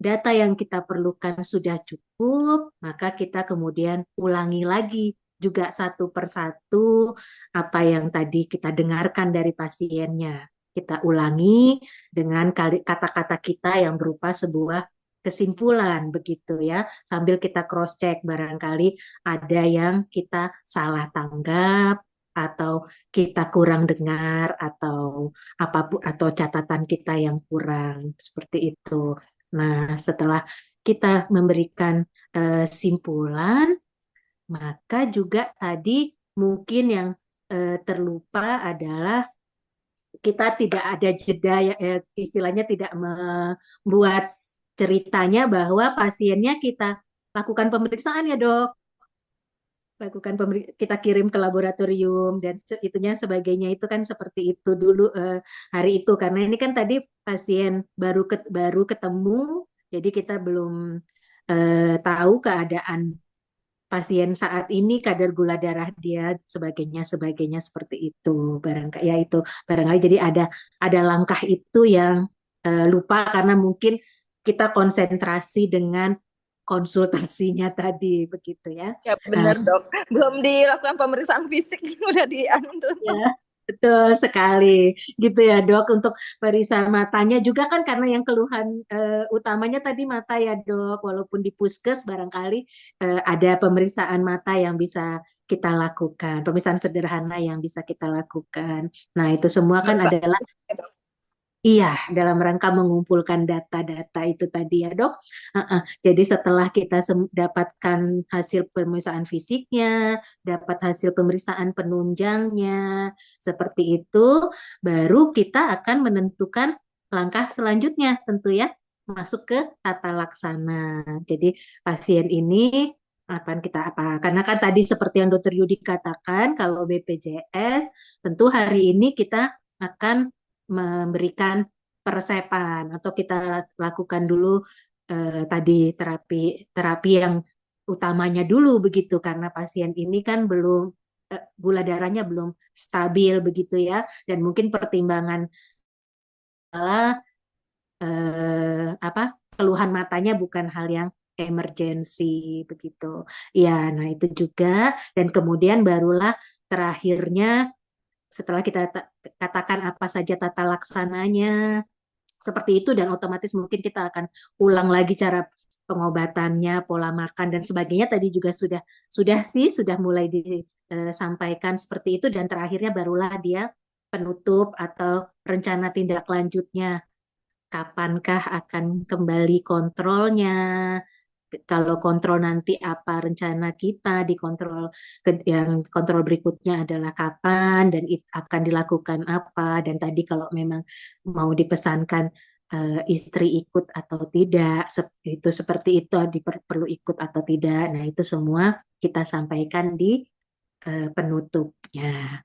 D: data yang kita perlukan sudah cukup, maka kita kemudian ulangi lagi juga satu persatu apa yang tadi kita dengarkan dari pasiennya. Kita ulangi dengan kata-kata kita yang berupa sebuah kesimpulan begitu ya, sambil kita cross check barangkali ada yang kita salah tanggap atau kita kurang dengar atau apapun atau catatan kita yang kurang seperti itu. Nah, setelah kita memberikan simpulan, maka juga tadi mungkin yang terlupa adalah kita tidak ada jeda, istilahnya tidak membuat ceritanya bahwa pasiennya kita lakukan pemeriksaan ya dok, kita kirim ke laboratorium dan itunya sebagainya itu kan seperti itu dulu hari itu karena ini kan tadi pasien baru ketemu jadi kita belum tahu keadaan pasien saat ini kadar gula darah dia sebagainya seperti itu barangkali jadi ada langkah itu yang lupa karena mungkin kita konsentrasi dengan konsultasinya tadi begitu ya.
G: ya benar dok. Belum dilakukan pemeriksaan fisik udah diantuk.
D: Ya, betul sekali gitu ya dok. Untuk periksa matanya juga kan karena yang keluhan utamanya tadi mata ya dok. Walaupun di puskes barangkali ada pemeriksaan mata yang bisa kita lakukan, pemeriksaan sederhana yang bisa kita lakukan. Nah itu semua kan adalah iya, dalam rangka mengumpulkan data-data itu tadi ya dok. Jadi setelah kita dapatkan hasil pemeriksaan fisiknya, dapat hasil pemeriksaan penunjangnya, seperti itu, baru kita akan menentukan langkah selanjutnya tentu ya, masuk ke tata laksana. Jadi pasien ini akan kita apa? Karena kan tadi seperti yang Dokter Yudi katakan, kalau BPJS tentu hari ini kita akan memberikan peresepan atau kita lakukan dulu tadi terapi yang utamanya dulu begitu karena pasien ini kan belum gula darahnya belum stabil begitu ya dan mungkin pertimbangan adalah keluhan matanya bukan hal yang emergensi begitu. Ya, nah itu juga dan kemudian barulah terakhirnya setelah kita katakan apa saja tata laksananya seperti itu dan otomatis mungkin kita akan ulang lagi cara pengobatannya, pola makan dan sebagainya tadi juga sudah mulai disampaikan seperti itu dan terakhirnya barulah dia penutup atau rencana tindak lanjutnya kapankah akan kembali kontrolnya? Kalau kontrol nanti apa rencana kita dikontrol, yang kontrol berikutnya adalah kapan dan akan dilakukan apa, dan tadi kalau memang mau dipesankan istri ikut atau tidak, itu seperti itu perlu ikut atau tidak. Nah, itu semua kita sampaikan di penutupnya.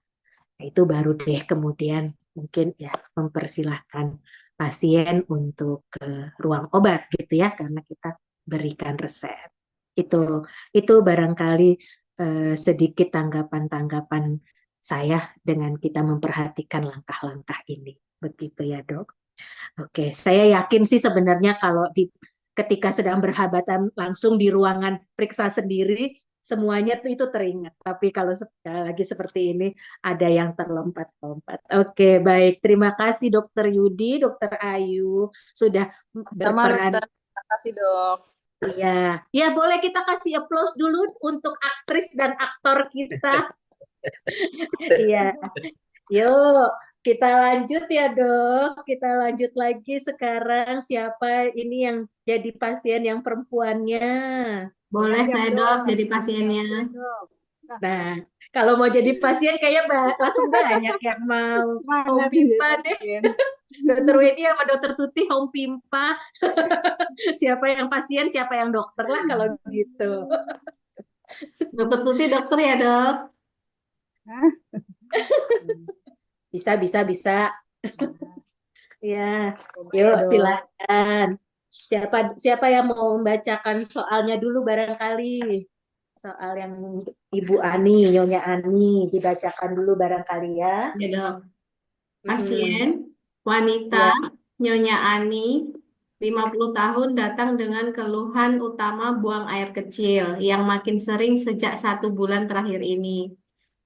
D: Nah, itu baru deh kemudian mungkin ya mempersilahkan pasien untuk ke ruang obat gitu ya, karena kita berikan resep. Itu itu barangkali sedikit tanggapan-tanggapan saya dengan kita memperhatikan langkah-langkah ini. Begitu ya, Dok. Oke, saya yakin sih sebenarnya kalau ketika sedang berhabatan langsung di ruangan periksa sendiri, semuanya tuh itu teringat. Tapi kalau sekali lagi seperti ini, ada yang terlompat-lompat. Oke, baik. Terima kasih Dokter Yudi, Dokter Ayu sudah
G: Sama
D: berperan.
G: dokter, terima kasih dok.
D: Iya, ya boleh kita kasih applause dulu untuk aktris dan aktor kita. Iya, yuk kita lanjut ya dok. Kita lanjut lagi sekarang siapa ini yang jadi pasien yang perempuannya.
A: Boleh
E: Siap
A: saya
E: dok.
A: dok jadi pasiennya.
E: Siap dok.
D: Nah, kalau mau jadi pasien kayaknya langsung banyak yang mau.
E: Mana
D: Home
E: nih jadi
D: Pimpa deh.
E: pasien?
D: Dokter Wendy sama Dokter Tuti Home Pimpa. Siapa yang pasien, siapa yang dokter lah kalau gitu.
A: Dokter Tuti dokter ya dok.
E: Hah?
D: Bisa, bisa, bisa. Ya,
E: Coba
D: yuk
E: dok.
D: silakan. Siapa yang mau membacakan soalnya dulu barangkali. Soal yang Ibu Ani, Nyonya Ani, dibacakan dulu barangkali ya.
A: Ya dok.
D: Mm-mm.
A: Pasien wanita
D: Ya.
A: Nyonya Ani 50 tahun datang dengan keluhan utama buang air kecil yang makin sering sejak 1 bulan terakhir ini.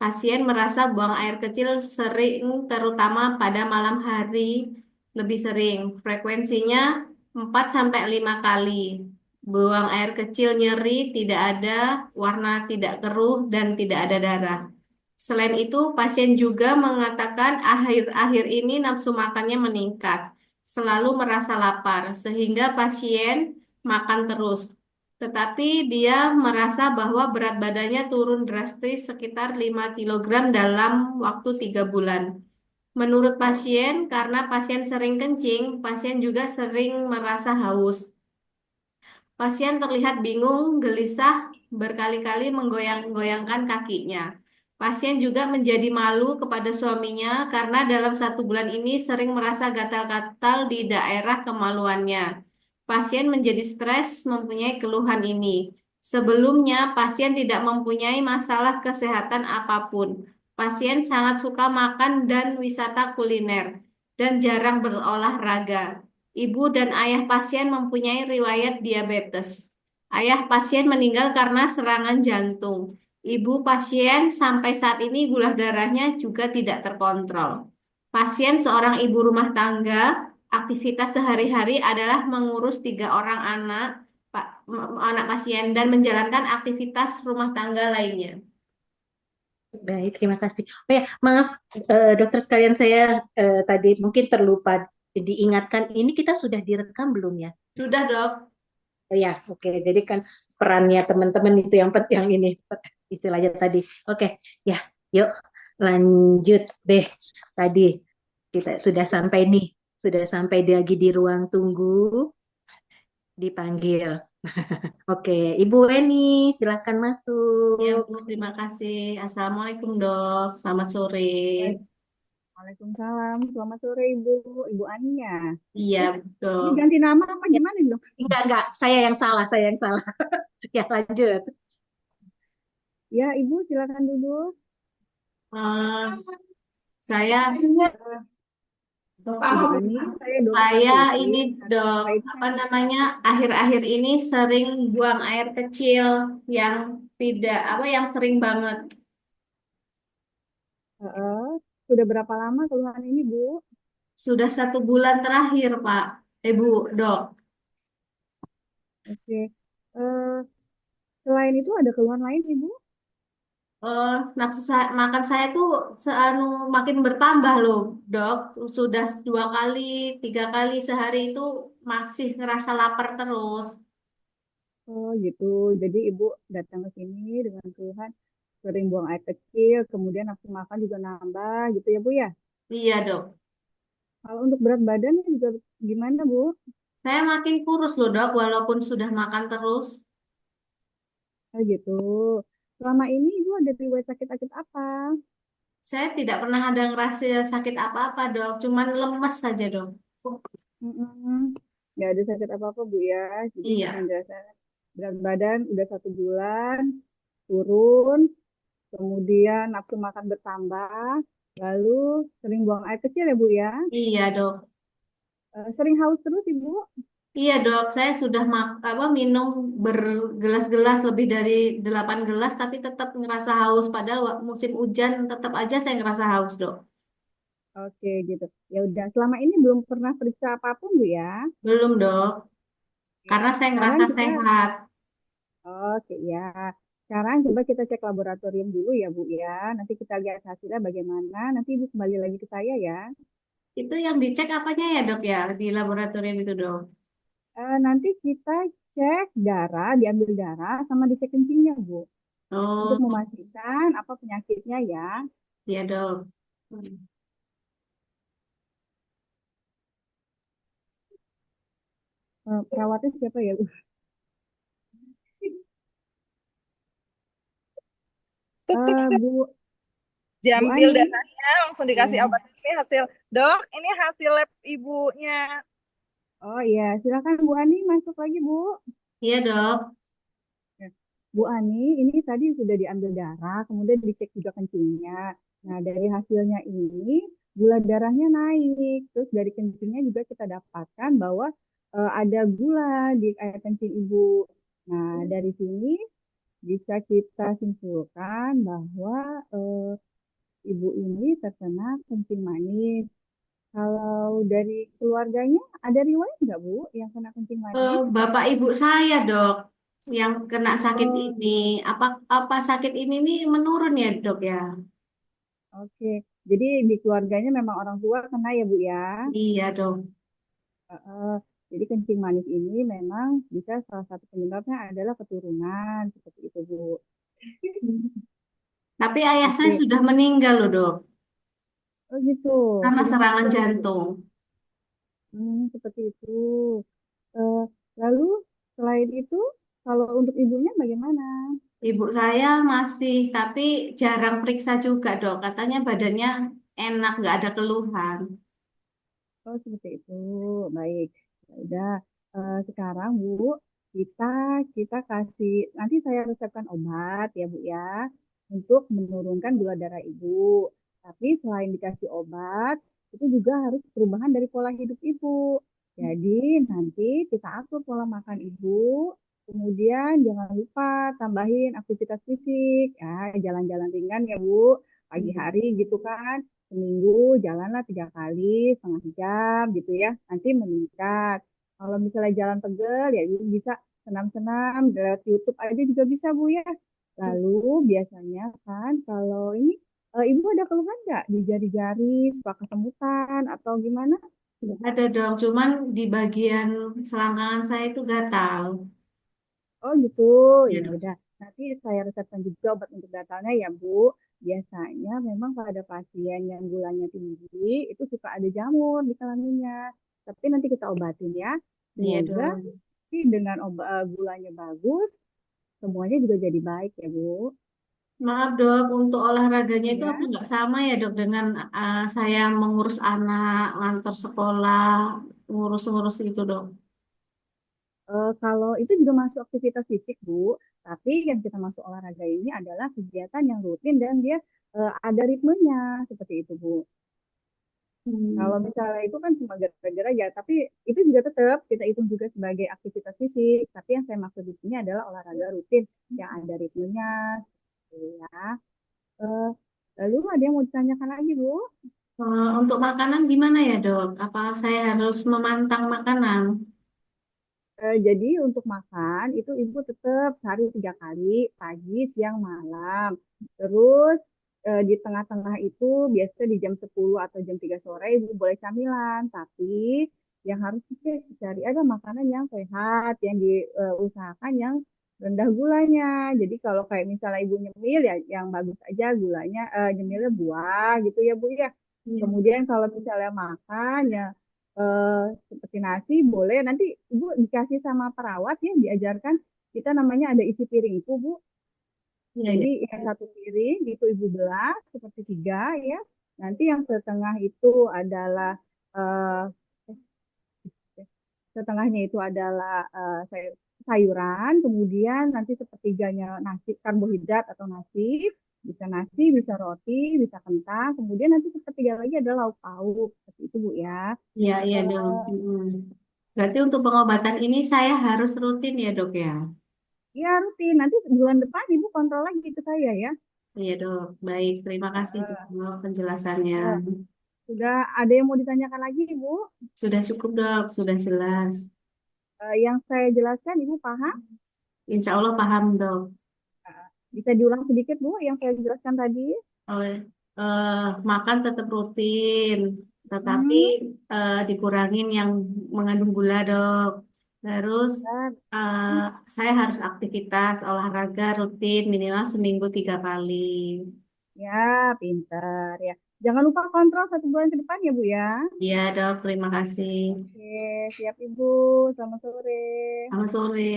A: Pasien merasa buang air kecil sering terutama pada malam hari lebih sering. Frekuensinya 4 sampai 5 kali. Buang air kecil nyeri, tidak ada, warna tidak keruh, dan tidak ada darah. Selain itu, pasien juga mengatakan akhir-akhir ini nafsu makannya meningkat, selalu merasa lapar, sehingga pasien makan terus. Tetapi dia merasa bahwa berat badannya turun drastis sekitar 5 kilogram dalam waktu 3 bulan. Menurut pasien, karena pasien sering kencing, pasien juga sering merasa haus. Pasien terlihat bingung, gelisah, berkali-kali menggoyang-goyangkan kakinya. Pasien juga menjadi malu kepada suaminya karena dalam 1 bulan ini sering merasa gatal-gatal di daerah kemaluannya. Pasien menjadi stres mempunyai keluhan ini. Sebelumnya, pasien tidak mempunyai masalah kesehatan apapun. Pasien sangat suka makan dan wisata kuliner dan jarang berolahraga. Ibu dan ayah pasien mempunyai riwayat diabetes. Ayah pasien meninggal karena serangan jantung. Ibu pasien sampai saat ini gula darahnya juga tidak terkontrol. Pasien seorang ibu rumah tangga, aktivitas sehari-hari adalah mengurus 3 orang anak pasien dan menjalankan aktivitas rumah tangga lainnya.
D: Baik, terima kasih. Oh ya, maaf dokter sekalian, saya tadi mungkin terlupa diingatkan, ini kita sudah direkam belum ya?
A: Sudah, Dok.
D: Oh ya, oke. Jadi kan perannya teman-teman itu yang ini istilahnya tadi. Oke, ya, yuk lanjut deh. Tadi kita sudah sampai nih, sudah sampai lagi di ruang tunggu, dipanggil. Oke, Ibu Weni, silakan masuk.
A: Ya, Bu, terima kasih. Assalamualaikum, Dok. Selamat sore.
E: Waalaikumsalam. Selamat sore Ibu. Ibu Ani ya.
A: Iya,
E: Ini
A: betul.
E: ganti nama apa gimana dok?
D: Enggak, saya yang salah, saya yang salah. Ya, lanjut.
E: Ya Ibu silakan duduk.
A: Eh, saya
E: Ibu Ani, saya dokter
A: saya
E: Tuti.
A: ini, Dok,
E: Saya itu
A: apa namanya, akhir-akhir ini sering buang air kecil yang yang sering banget.
E: Sudah berapa lama keluhan ini Bu?
A: Sudah 1 bulan terakhir, Pak. Bu, Dok.
E: Oke. Eh, Selain itu ada keluhan lain Ibu?
A: Nafsu makan saya tuh makin bertambah loh, dok. Sudah 2 kali, 3 kali sehari itu masih ngerasa lapar terus.
E: Oh gitu. Jadi ibu datang ke sini dengan keluhan sering buang air kecil, kemudian nafsu makan juga nambah gitu ya Bu ya.
A: Iya, dok.
E: Kalau untuk berat badannya juga gimana Bu?
A: Saya makin kurus loh, dok, walaupun sudah makan terus.
E: Oh gitu. Selama ini ibu ada riwayat sakit-sakit apa?
A: Saya tidak pernah ada ngerasa sakit apa-apa, dok. Cuman lemes saja, dok.
E: Mm-mm. Nggak ada sakit apa-apa Bu ya. Jadi cuma
A: Iya,
E: dirasa berat badan udah 1 bulan turun, kemudian nafsu makan bertambah, lalu sering buang air kecil ya Bu ya.
A: iya, dok.
E: Sering haus terus Ibu.
A: Iya, dok. Saya sudah minum bergelas-gelas lebih dari 8 gelas, tapi tetap ngerasa haus. Padahal musim hujan tetap aja saya ngerasa haus, dok.
E: Oke gitu. Ya udah selama ini belum pernah periksa apapun Bu ya.
A: Belum, dok.
E: Oke.
A: Karena saya
E: Sekarang
A: ngerasa
E: kita
A: sehat.
E: oke ya. Sekarang coba kita cek laboratorium dulu ya Bu ya. Nanti kita lihat hasilnya bagaimana. Nanti Ibu kembali lagi ke saya ya.
A: Itu yang dicek apanya ya, dok ya, di laboratorium itu, dok?
E: Nanti kita cek darah, diambil darah sama dicek kencingnya Bu. Untuk
A: Oh,
E: memastikan apa penyakitnya ya.
A: iya, dok.
E: Perawatnya siapa ya Bu?
G: Tuk, tuk, tuk.
E: Bu Bu
G: Diambil
E: Ani.
G: darahnya, langsung dikasih
E: Ya.
G: obat. Ini hasil, dok, ini hasil lab ibunya.
E: Oh iya, silakan Bu Ani masuk lagi Bu.
A: Iya, dok.
E: Ya. Bu Ani, ini tadi sudah diambil darah, kemudian dicek juga kencingnya. Nah, dari hasilnya ini, gula darahnya naik. Terus dari kencingnya juga kita dapatkan bahwa ada gula di air kencing Ibu. Nah, dari sini bisa kita simpulkan bahwa Ibu ini terkena kencing manis. Kalau dari keluarganya, ada riwayat nggak Bu yang kena kencing manis?
A: Bapak ibu saya, dok, yang kena sakit
E: Oh,
A: ini. Apa apa sakit ini nih menurun ya, dok ya?
E: oke. Jadi di keluarganya memang orang tua kena ya Bu ya.
A: Iya, dok.
E: Eh, jadi kencing manis ini memang bisa salah satu penyebabnya adalah keturunan seperti itu Bu.
A: Tapi ayah saya
E: Oke.
A: sudah meninggal loh, dok,
E: Oh gitu.
A: karena
E: Sudah
A: serangan
E: meninggal ya Bu.
A: jantung.
E: Seperti itu. Eh, lalu selain itu, kalau untuk ibunya bagaimana?
A: Ibu saya masih, tapi jarang periksa juga, dok. Katanya badannya enak, nggak ada keluhan.
E: Oh, seperti itu. Baik. Ya udah. Sekarang Bu, kita kita kasih nanti saya resepkan obat ya Bu ya untuk menurunkan gula darah Ibu. Tapi selain dikasih obat, itu juga harus perubahan dari pola hidup Ibu. Jadi nanti kita atur pola makan Ibu. Kemudian jangan lupa tambahin aktivitas fisik, ya jalan-jalan ringan ya Bu, pagi hari gitu kan. Seminggu jalanlah 3 kali, setengah jam gitu ya. Nanti meningkat. Kalau misalnya jalan pegel, ya Ibu bisa senam-senam, lewat YouTube aja juga bisa Bu ya. Lalu biasanya kan kalau ini, Ibu ada keluhan nggak di jari-jari, suka kesemutan atau gimana?
A: Nggak ada, dok. Cuman di bagian selangkangan saya itu gatal.
E: Oh gitu,
A: Ya,
E: ya
A: dok.
E: udah. Nanti saya resepkan juga obat untuk gatalnya ya Bu. Biasanya memang pada pasien yang gulanya tinggi itu suka ada jamur di kelaminnya. Tapi nanti kita obatin ya.
A: Iya,
E: Semoga
A: dok.
E: sih dengan gulanya bagus, semuanya juga jadi baik ya Bu.
A: Maaf, dok, untuk olahraganya itu apa
E: Ya.
A: nggak sama ya, dok, dengan saya mengurus anak, ngantor sekolah, ngurus-ngurus itu, dok.
E: Kalau itu juga masuk aktivitas fisik Bu, tapi yang kita masuk olahraga ini adalah kegiatan yang rutin dan dia ada ritmenya seperti itu Bu.
A: Hmm.
E: Kalau misalnya itu kan cuma gara-gara ya, tapi itu juga tetap kita hitung juga sebagai aktivitas fisik. Tapi yang saya maksud di sini adalah olahraga rutin yang ada ritmenya, gitu ya. Eh, Lalu ada yang mau ditanyakan lagi, Bu?
A: Untuk makanan gimana ya, dok? Apa saya harus memantang makanan?
E: Jadi untuk makan itu ibu tetap sehari 3 kali, pagi, siang, malam. Terus di tengah-tengah itu biasa di jam 10 atau jam 3 sore ibu boleh camilan. Tapi yang harus dicari ada makanan yang sehat, yang diusahakan yang rendah gulanya. Jadi kalau kayak misalnya ibu nyemil ya yang bagus aja gulanya, nyemilnya buah gitu ya Bu ya.
A: Iya.
E: Kemudian kalau misalnya makan ya eh, seperti nasi boleh nanti ibu dikasih sama perawat ya diajarkan kita namanya ada isi piringku Bu.
A: Iya, iya.
E: Jadi yang satu piring itu ibu belah seperti tiga ya. Nanti yang setengah itu adalah eh, setengahnya itu adalah sayuran, kemudian nanti sepertiganya nasi karbohidrat atau nasi, bisa roti, bisa kentang, kemudian nanti sepertiga lagi adalah lauk pauk seperti itu Bu ya.
A: Iya, iya dok.
E: Eh,
A: Berarti untuk pengobatan ini saya harus rutin ya dok ya?
E: Ya rutin. Nanti bulan depan ibu kontrol lagi ke saya ya.
A: Iya dok, baik. Terima kasih dok penjelasannya.
E: Eh, Sudah ada yang mau ditanyakan lagi ibu?
A: Sudah cukup dok, sudah jelas.
E: Yang saya jelaskan ibu paham?
A: Insya Allah paham dok.
E: Bisa diulang sedikit bu yang saya jelaskan tadi?
A: Oh, makan tetap rutin, tetapi
E: Hmm,
A: dikurangin yang mengandung gula dok. Terus
E: dan
A: eh, saya harus aktivitas olahraga rutin minimal seminggu 3 kali.
E: ya pintar ya. Jangan lupa kontrol 1 bulan ke depan ya bu ya.
A: Iya dok, terima kasih.
E: Oke, siap ibu. Selamat sore.
A: Selamat sore.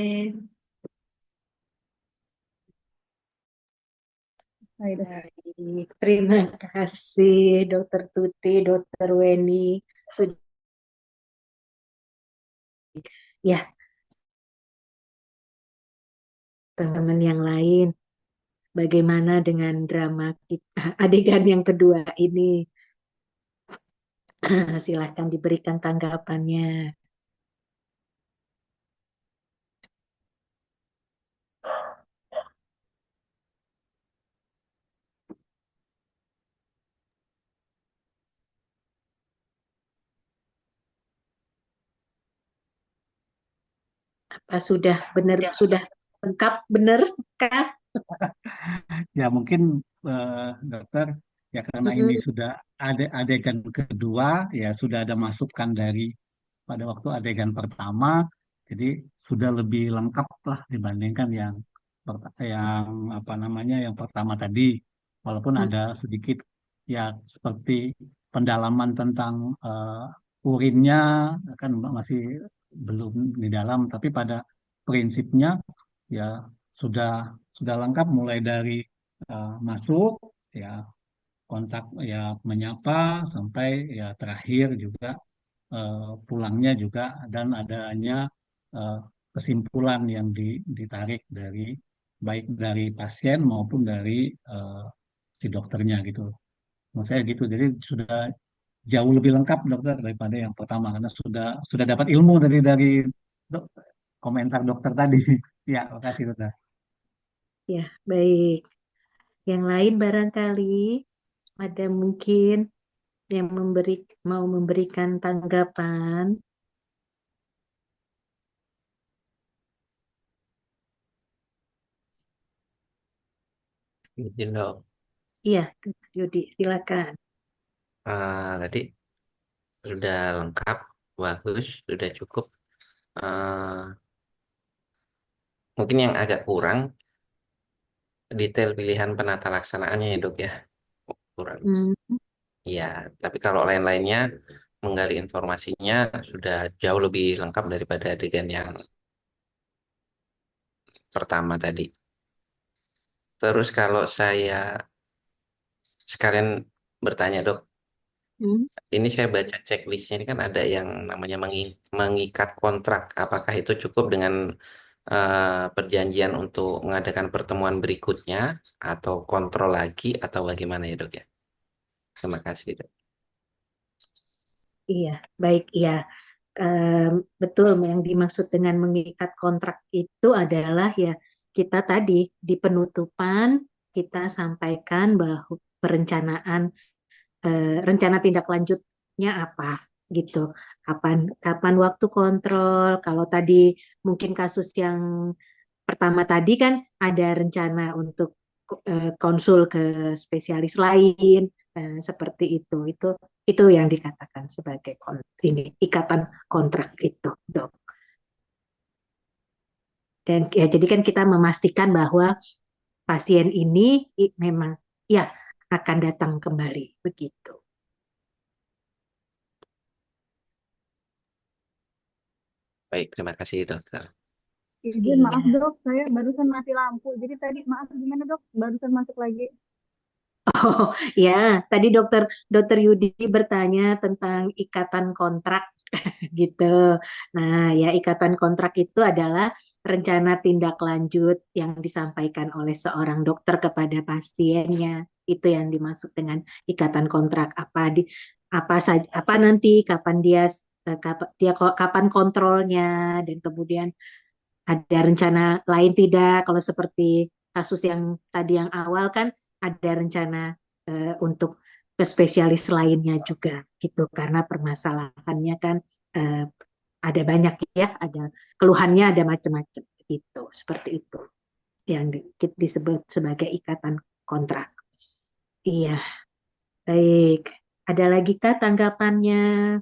E: Ayo.
D: Baik, terima kasih Dokter Tuti, Dokter Weni. Sudah ya, teman-teman yang lain, bagaimana dengan drama kita, adegan yang kedua ini? Silahkan diberikan tanggapannya. Apa sudah benar, sudah lengkap benar kah?
C: Ya mungkin dokter ya karena ini
D: Mm-mm.
C: sudah ada adegan kedua ya sudah ada masukan dari pada waktu adegan pertama jadi sudah lebih lengkap lah dibandingkan yang apa namanya yang pertama tadi walaupun ada sedikit ya seperti pendalaman tentang urinnya kan masih belum di dalam tapi pada prinsipnya ya sudah sudah lengkap mulai dari masuk ya kontak ya menyapa sampai ya terakhir juga pulangnya juga dan adanya eh, kesimpulan yang ditarik dari baik dari pasien maupun dari eh, si dokternya gitu. Menurut saya gitu. Jadi sudah jauh lebih lengkap dokter daripada yang pertama karena sudah dapat ilmu dari dok- komentar dokter tadi. Ya, makasih dokter.
D: Ya, baik. Yang lain barangkali ada mungkin yang mau memberikan tanggapan.
F: Izin dok.
D: Iya, Dr. Yudi, silakan.
F: Tadi sudah lengkap, bagus, sudah cukup. Ah, mungkin yang agak kurang detail pilihan penata laksanaannya ya dok ya, kurang.
D: Hmm,
F: Ya, tapi kalau lain-lainnya menggali informasinya sudah jauh lebih lengkap daripada adegan yang pertama tadi. Terus kalau saya sekalian bertanya dok,
D: hmm.
F: ini saya baca checklistnya ini kan ada yang namanya mengikat kontrak. Apakah itu cukup dengan perjanjian untuk mengadakan pertemuan berikutnya atau kontrol lagi atau bagaimana ya dok ya? Terima kasih dok.
D: Iya, baik, iya. Betul, yang dimaksud dengan mengikat kontrak itu adalah ya kita tadi di penutupan kita sampaikan bahwa perencanaan rencana tindak lanjutnya apa. gitu. Kapan kapan waktu kontrol? Kalau tadi mungkin kasus yang pertama tadi kan ada rencana untuk konsul ke spesialis lain seperti itu. Itu yang dikatakan sebagai ini ikatan kontrak itu, Dok. Dan ya jadi kan kita memastikan bahwa pasien ini memang ya akan datang kembali begitu.
F: Baik, terima kasih dokter.
E: Izin maaf
D: Iya.
E: dok, saya barusan mati lampu. Jadi tadi maaf gimana dok? Barusan masuk lagi.
D: Oh ya, tadi dokter dokter Yudi bertanya tentang ikatan kontrak gitu. Nah, ya ikatan kontrak itu adalah rencana tindak lanjut yang disampaikan oleh seorang dokter kepada pasiennya. Itu yang dimaksud dengan ikatan kontrak. Apa saja apa nanti kapan kapan kontrolnya dan kemudian ada rencana lain tidak. Kalau seperti kasus yang tadi yang awal kan ada rencana untuk ke spesialis lainnya juga gitu karena permasalahannya kan eh, ada banyak ya, ada keluhannya ada macam-macam gitu, seperti itu yang disebut sebagai ikatan kontrak. Iya, baik. Ada lagi kah tanggapannya,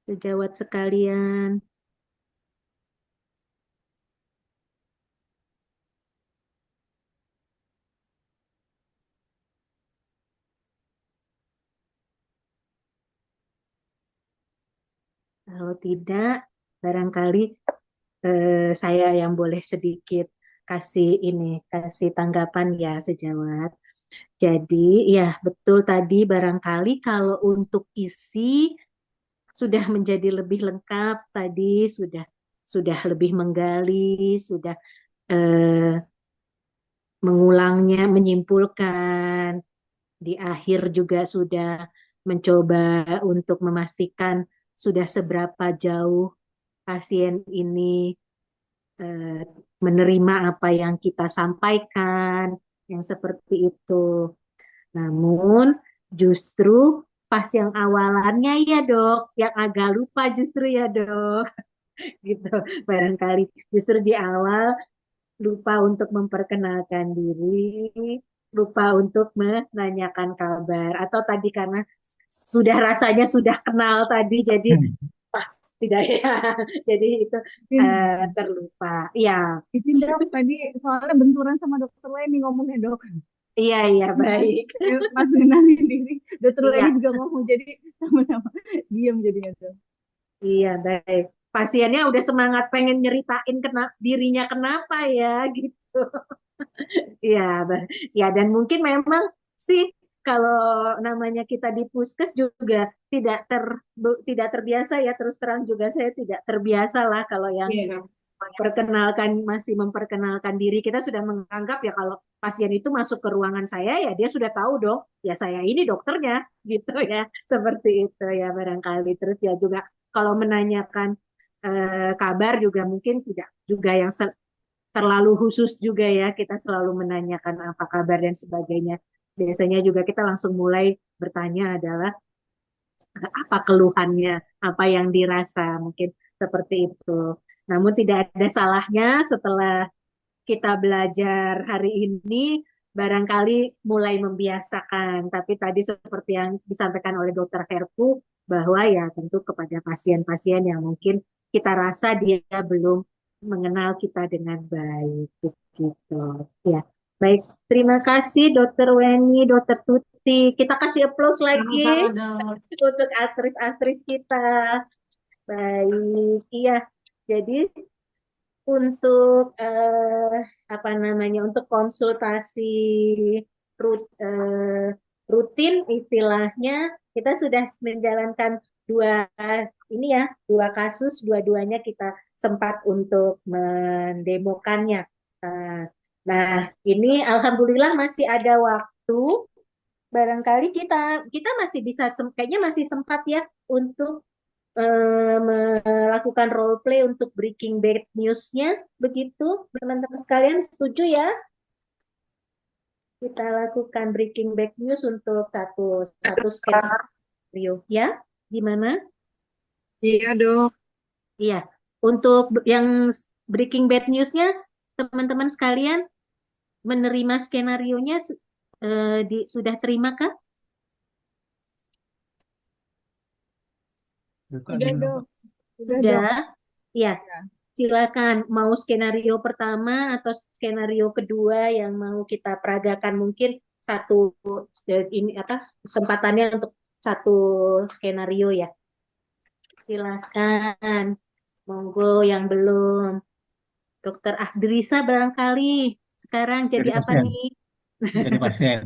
D: sejawat sekalian? Kalau tidak, barangkali saya yang boleh sedikit kasih tanggapan ya sejawat. Jadi ya betul tadi barangkali kalau untuk isi sudah menjadi lebih lengkap tadi sudah lebih menggali, sudah eh, mengulangnya, menyimpulkan di akhir juga sudah mencoba untuk memastikan sudah seberapa jauh pasien ini eh, menerima apa yang kita sampaikan, yang seperti itu. Namun justru pas yang awalannya ya dok, yang agak lupa justru ya dok, gitu. Barangkali justru di awal lupa untuk memperkenalkan diri, lupa untuk menanyakan kabar, atau tadi karena sudah rasanya sudah kenal tadi, jadi tidak ya, jadi itu
E: Izin,
D: terlupa. Ya,
E: izin dok, tadi soalnya benturan sama dokter lain nih ngomongnya dok.
D: iya, iya, baik.
E: Pas mengenalin diri, dokter lain
D: Iya,
E: juga ngomong. Jadi sama-sama diam jadinya dok.
D: iya, baik. Pasiennya udah semangat pengen nyeritain dirinya kenapa ya, gitu. Iya, ya dan mungkin memang sih kalau namanya kita di puskes juga tidak terbiasa ya, terus terang juga saya tidak terbiasa lah kalau yang
E: Iya.
D: masih memperkenalkan diri. Kita sudah menganggap ya kalau pasien itu masuk ke ruangan saya ya dia sudah tahu dong, ya saya ini dokternya gitu ya. Seperti itu ya barangkali. Terus ya juga kalau menanyakan kabar juga mungkin tidak juga yang terlalu khusus juga ya, kita selalu menanyakan apa kabar dan sebagainya. Biasanya juga kita langsung mulai bertanya adalah apa keluhannya, apa yang dirasa, mungkin seperti itu. Namun tidak ada salahnya setelah kita belajar hari ini, barangkali mulai membiasakan. Tapi tadi seperti yang disampaikan oleh Dokter Herku, bahwa ya tentu kepada pasien-pasien yang mungkin kita rasa dia belum mengenal kita dengan baik. Gitu. Ya, baik. Terima kasih Dokter Weni, Dokter Tuti. Kita kasih applause lagi
A: Sama-sama, dok.
D: untuk aktris-aktris kita. Baik, iya. Jadi untuk apa namanya untuk konsultasi rutin istilahnya kita sudah menjalankan dua kasus, dua-duanya kita sempat untuk mendemokannya. Eh, nah, ini alhamdulillah masih ada waktu. Barangkali kita masih bisa kayaknya masih sempat ya untuk melakukan role play untuk breaking bad news-nya, begitu teman-teman sekalian setuju ya? Kita lakukan breaking bad news untuk satu skenario ya. Gimana?
G: Iya, Dok.
D: Iya. Untuk yang breaking bad news-nya, teman-teman sekalian menerima skenarionya sudah terima kah?
C: Buka
E: Sudah,
C: dulu,
E: Dok.
C: Dok.
E: Sudah, Dok.
D: Sudah. Iya.
E: Ya.
D: Silakan mau skenario pertama atau skenario kedua yang mau kita peragakan, mungkin satu ini apa kesempatannya untuk satu skenario ya. Silakan. Monggo yang belum. Dokter Ahdrisa barangkali sekarang jadi
C: Jadi
D: apa
C: pasien,
D: nih?
C: jadi pasien.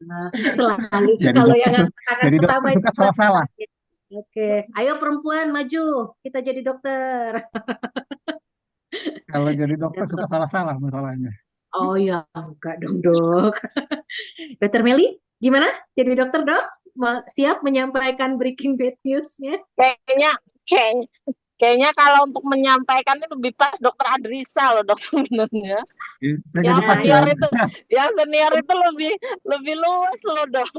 D: Nah, selalu
C: Jadi
D: kalau
C: dokter,
D: yang tangan
C: jadi
D: pertama
C: dokter
D: itu
C: suka
D: selalu
C: salah-salah.
D: pasien. Oke, ayo perempuan maju, kita jadi dokter.
C: Kalau jadi dokter suka salah-salah masalahnya.
D: Oh ya, enggak dong dok. Dokter Meli, gimana? Jadi dokter dok? Siap menyampaikan breaking bad news-nya?
B: Kayaknya kayaknya kayaknya kalau untuk menyampaikan itu lebih pas dokter Adrisa loh dok sebenarnya.
C: Saya jadi
B: Yang
D: Nah,
B: senior
C: pasien.
B: itu, yang senior itu lebih luas loh dok.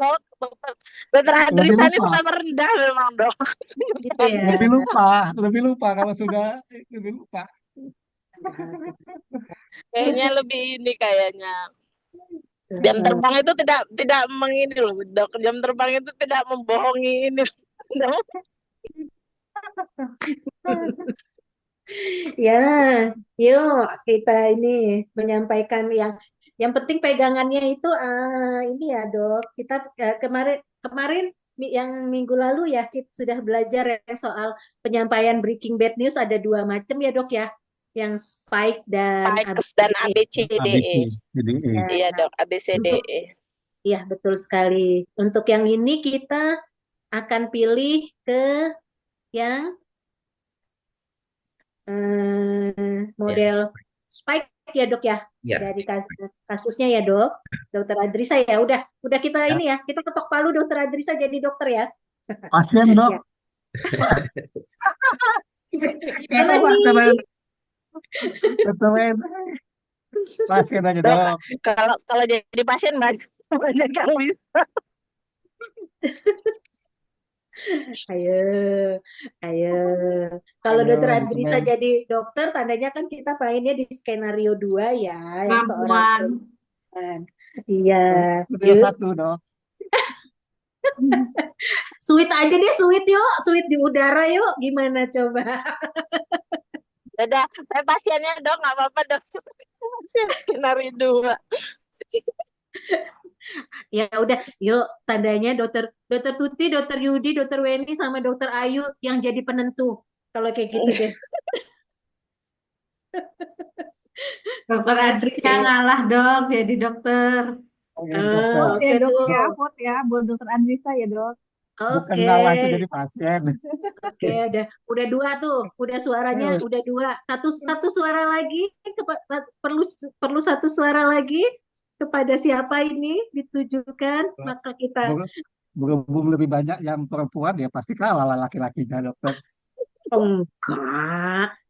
B: Dokter
C: Lebih
B: Adrisa ini
C: lupa,
B: sudah merendah memang dok.
D: gitu ya.
C: lebih lupa kalau sudah lebih lupa.
B: Kayaknya lebih ini kayaknya. Jam terbang itu tidak mengini loh dok. Jam terbang itu tidak membohongi ini.
D: Ya, yuk kita ini menyampaikan yang penting pegangannya itu ini ya dok. Kita kemarin kemarin yang minggu lalu ya kita sudah belajar ya soal penyampaian breaking bad news ada dua macam ya dok ya, yang spike dan
B: Pikes dan
D: ABCDE.
C: ABC,
B: ABCDE.
C: CDE.
D: Ya,
B: Iya
D: nah,
B: dok,
D: untuk
B: ABCDE.
D: ya betul sekali. Untuk yang ini kita akan pilih ke yang model spike ya dok ya,
F: Ya.
D: dari kasusnya ya dok. Dokter Adrisa ya udah kita
C: Ya,
D: ini ya kita ketok palu dokter Adrisa jadi dokter ya.
C: pasien dok.
D: Ya.
C: Kalau
D: Gimana
C: pasien
D: nih?
C: aja, betul pasien aja
B: Dok,
C: dok.
B: kalau jadi pasien banyak yang bisa.
D: Ayo, ayo. Kalau
C: Aduh,
D: dokter
C: betul
D: Adrisa jadi dokter, tandanya kan kita mainnya di skenario 2 ya, yang seorang
A: Perempuan.
D: perempuan. Iya,
C: Model
D: yuk.
C: satu dok.
D: Sweet aja deh, sweet yuk. Sweet di udara yuk. Gimana coba?
B: Udah, saya pasiennya dok, nggak apa-apa dok. Skenario 2.
D: Ya udah, yuk tandanya dokter Tuti, dokter Yudi, dokter Weni sama dokter Ayu yang jadi penentu. Kalau kayak gitu deh.
A: Dokter Adrisa
D: Oke.
A: ngalah dok jadi dokter.
C: Oke, dokter.
E: Vote
D: Oke
E: ya, Dok
D: tuh.
E: ya. Vote ya buat Dokter Andrisa ya, Dok.
C: Bukan
D: Oke.
C: ngalah itu jadi pasien.
D: Oke, udah dua tuh, udah suaranya udah dua. Satu suara lagi perlu perlu satu suara lagi kepada siapa ini ditujukan, maka kita
C: Ber- Berhubung lebih banyak yang perempuan ya pasti kalah lah laki-lakinya dokter.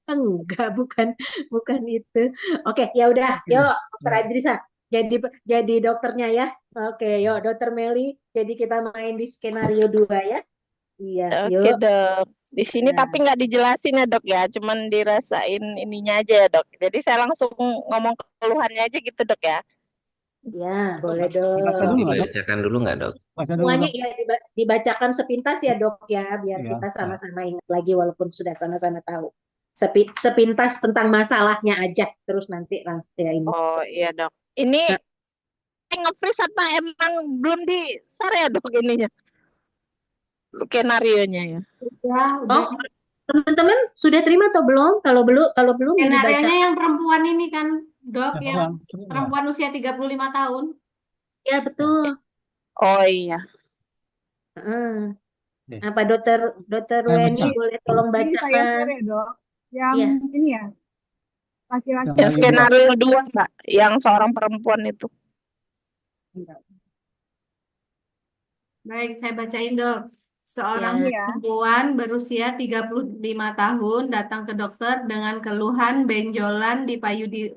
D: enggak bukan itu. Oke, ya udah, yuk Dokter Adrisa jadi dokternya ya. Oke, yuk Dokter Meli, jadi kita main di skenario 2 ya. Iya,
B: Oke
D: yuk.
B: dok. Di sini
D: Ya.
B: tapi nggak dijelasin ya dok ya, cuman dirasain ininya aja ya dok. Jadi saya langsung ngomong keluhannya aja gitu dok ya.
D: Ya, boleh
C: Dibaca
D: dong.
C: dulu nggak dok?
F: Dibacakan dulu nggak, Dok?
C: Baca dulu
D: Semuanya
C: dok.
D: ya dibacakan sepintas ya dok ya, biar
C: Iya.
D: kita sama-sama ingat lagi walaupun sudah sama-sama tahu. Sepintas tentang masalahnya aja, terus nanti langsung ya ini.
B: Oh iya dok. Ini nge-freeze apa emang belum di-share ya dok ininya? Skenario-nya ya.
A: Udah.
D: Oh, teman-teman sudah terima atau belum? Kalau belum dibaca.
A: Skenarionya yang perempuan ini kan dok, yang
C: Perempuan.
A: perempuan usia 35 tahun.
D: Ya betul.
B: Oh iya.
D: Heeh.
C: Oke.
D: Apa dokter
C: Saya
D: Weni
C: baca.
D: boleh tolong
E: Ini saya
D: bacakan?
E: share ya, Dok. Yang
D: Iya.
E: ini ya, laki-laki.
B: Yang
C: Skenario dua.
B: skenario 2 mbak, yang seorang perempuan itu.
A: Baik, saya bacain dok. Seorang
E: Ya.
A: perempuan berusia 35 tahun datang ke dokter dengan keluhan benjolan di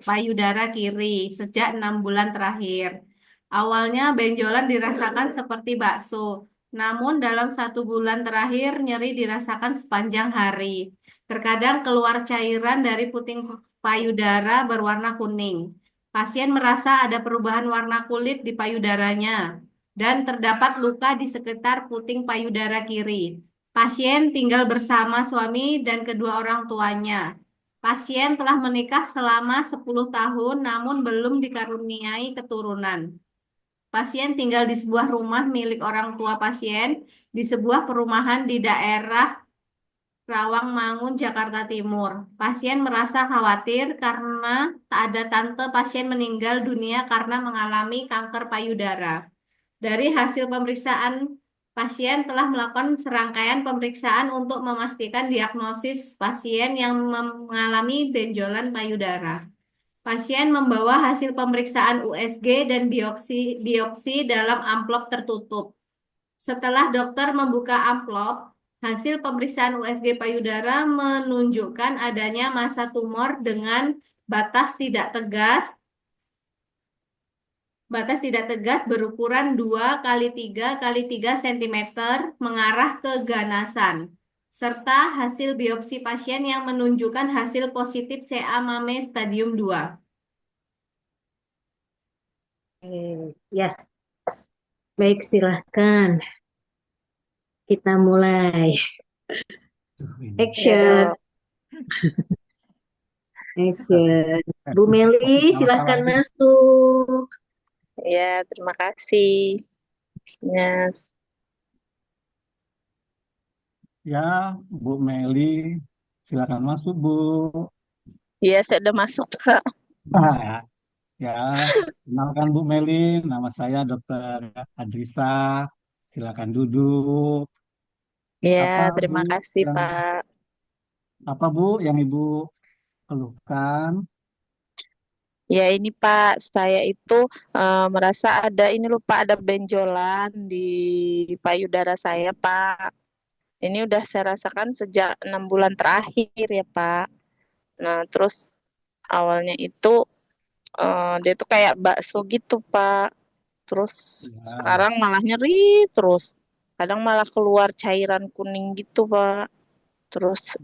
A: payudara kiri sejak 6 bulan terakhir. Awalnya benjolan dirasakan seperti bakso, Namun dalam 1 bulan terakhir nyeri dirasakan sepanjang hari. Terkadang keluar cairan dari puting payudara berwarna kuning. Pasien merasa ada perubahan warna kulit di payudaranya dan terdapat luka di sekitar puting payudara kiri. Pasien tinggal bersama suami dan kedua orang tuanya. Pasien telah menikah selama 10 tahun namun belum dikaruniai keturunan. Pasien tinggal di sebuah rumah milik orang tua pasien di sebuah perumahan di daerah Rawangmangun, Jakarta Timur. Pasien merasa khawatir karena tak ada tante pasien meninggal dunia karena mengalami kanker payudara. Dari hasil pemeriksaan, pasien telah melakukan serangkaian pemeriksaan untuk memastikan diagnosis pasien yang mengalami benjolan payudara. Pasien membawa hasil pemeriksaan USG dan biopsi dalam amplop tertutup. Setelah dokter membuka amplop, hasil pemeriksaan USG payudara menunjukkan adanya massa tumor dengan batas tidak tegas berukuran 2 kali 3 kali 3 cm mengarah ke ganasan, serta hasil biopsi pasien yang menunjukkan hasil positif CA mame stadium 2.
D: Ya, baik silahkan kita mulai.
C: Ini.
B: Ya
D: Action,
B: dok.
D: action. Bu Meli, silahkan
C: Masalahnya
D: masuk.
B: Ya, terima kasih. Ya,
C: ya, Bu Meli, silakan masuk Bu.
B: ya saya udah masuk Pak.
C: Ah, ya, kenalkan Bu Meli, nama saya Dr. Adrisa. Silakan duduk.
B: Ya,
C: Apa Bu
B: terima kasih
C: yang
B: Pak.
C: apa Bu yang Ibu keluhkan?
B: Ya ini Pak, saya itu merasa ada ini loh Pak, ada benjolan di payudara saya Pak. Ini udah saya rasakan sejak 6 bulan terakhir ya Pak. Nah terus awalnya itu dia tuh kayak bakso gitu Pak. Terus
C: Ya,
B: sekarang malah nyeri terus. Kadang malah keluar cairan kuning gitu Pak. Terus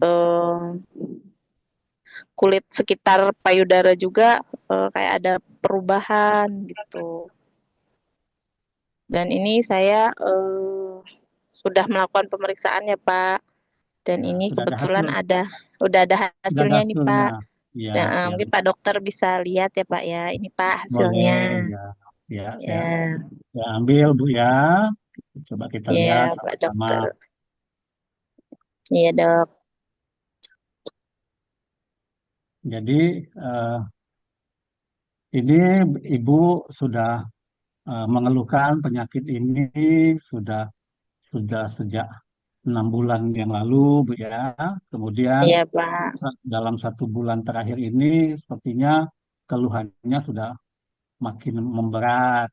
B: kulit sekitar payudara juga kayak ada perubahan gitu. Dan ini saya sudah melakukan pemeriksaan ya Pak. Dan
C: ya,
B: ini
C: sudah ada
B: kebetulan
C: hasil,
B: udah ada
C: sudah ada
B: hasilnya nih
C: hasilnya.
B: Pak.
C: Ya,
B: Nah,
C: ya,
B: mungkin Pak Dokter bisa lihat ya Pak ya. Ini Pak
C: boleh.
B: hasilnya.
C: Ya, ya,
B: Ya,
C: saya ambil Bu ya. Coba kita lihat
B: ya Pak
C: sama-sama.
B: Dokter. Iya dok.
C: Jadi eh, ini Ibu sudah mengeluhkan penyakit ini sudah sudah sejak 6 bulan yang lalu, Bu ya. Kemudian
B: Iya Pak.
C: dalam 1 bulan terakhir ini sepertinya keluhannya sudah makin memberat.